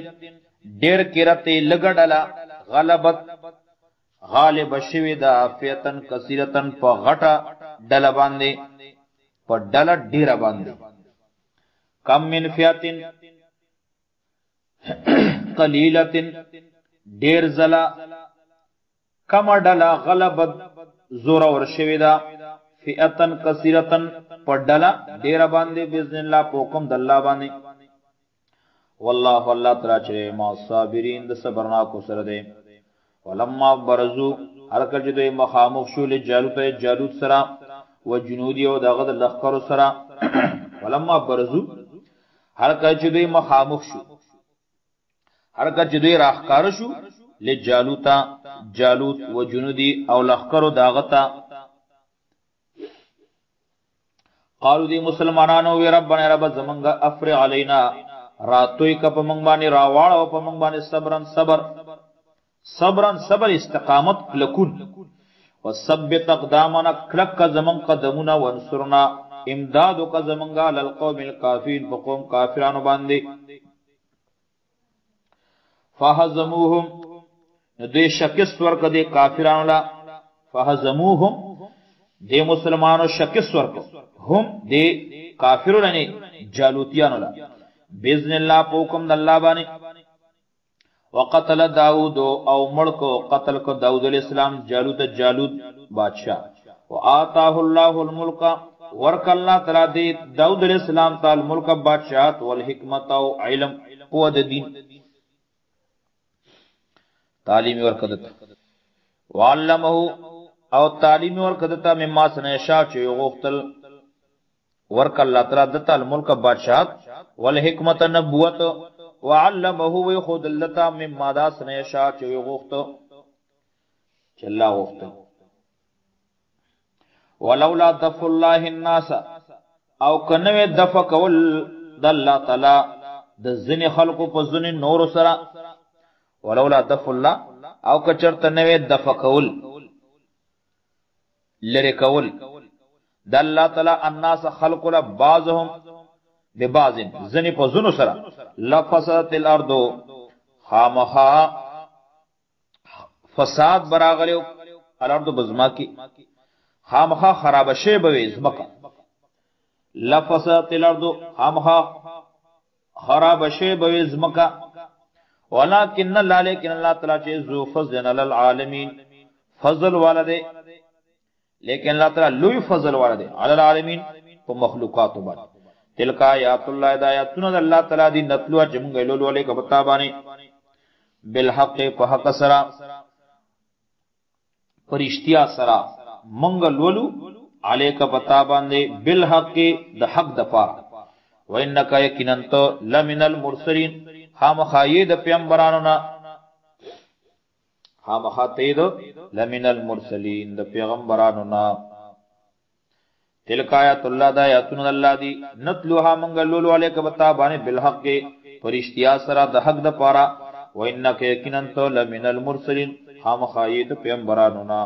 ډیر کرته لګډلا غلبت غالب شوی دا فیتن کثیرتن په غټه ډل باندې په ډل ډیر باندې کم من فیتن قلیلتن ډیر زلا کم ډل غلبت زور ور شوی دا فیتن کثیرتن په ډل ډیر باندې باذن الله په حکم د الله باندې والله الله تعالی چې ما صابرین د صبرنا کو سره دی ولما برزو هر کله چې دوی مخامخ شو له جالوت سره و جنودی او دغه د لخر سره ولما برزو هر کله چې دوی مخامخ شو هر کله چې دوی راخکار شو له جالوت و جنودی او لخر دغه تا قالو دی مسلمانانو وی ربنا رب زمنګ افرغ علینا راتوی کا پا منگ بانی راوار و پا منگ بانی صبرن صبر استقامت لکن و ثبت اقدامنا کلک کا زمن قدمنا وانصرنا امدادو کا زمنگا للقوم الکافرین پا قوم کافرانو باندے فہزموہم دے شکست ورک دے کافرانو لا فہزموہم دے مسلمانو شکست ورک ہم دے کافرو لنے جالوتیانو لا باذن الله پوکم د الله باندې وقتل داوود او مړکو قتل کو داوود علیہ السلام جالوت بادشاہ وآتاه الله الملك ورک الله تعالی دی داوود علیہ السلام تعالی ملک بادشاہت والحکمت او علم او د دین تعلیم ورکدت وعلمه او تعلیم ورکدتا مما سنشا چې غختل ورک الله تعالی دتا الملک بادشاہت والحکمت نبوت وعلمه وخذ اللتا مما دا سنشا چې غخت چلا غخت ولولا دفع الله الناس او کنه دفع کول د الله تعالی د ځنی خلقو په ځنی نور سره ولولا دفع الله او کچرته نه دفع کول لری کول د الله تعالی الناس خلق له بعضهم ببعض ځنی په ځنو سره لفسدت الارض خامها فساد براغلو الارض بزما کی خامها خراب شی بوي زمکا لفسدت الارض خامها خراب شی بوي زمکا ولكن الله لیکن الله تعالی چې ذو فضل علی العالمین فضل والده لیکن اللہ تعالی لوی فضل والده علی العالمین په مخلوقات باندې تلک آیات الله ہدایتنا اللہ تعالی دی نتلو جمع لولو علیک بتا باندې بالحق په حق سرا فرشتیا سرا منګ لولو علیک بتا باندې بالحق د حق دفا وانک یقیننت لمن المرسلین خامخایه د پیغمبرانو نا خامخاتید لمن المرسلین د پیغمبرانو نا تلک آیات الله دا آیاتون الله دی نتلوها منگلولو علیک بتا باندې بالحق فرشتیا سره د حق د پارا وانک یقینن تو لمن المرسلین خامخایه د پیغمبرانو نا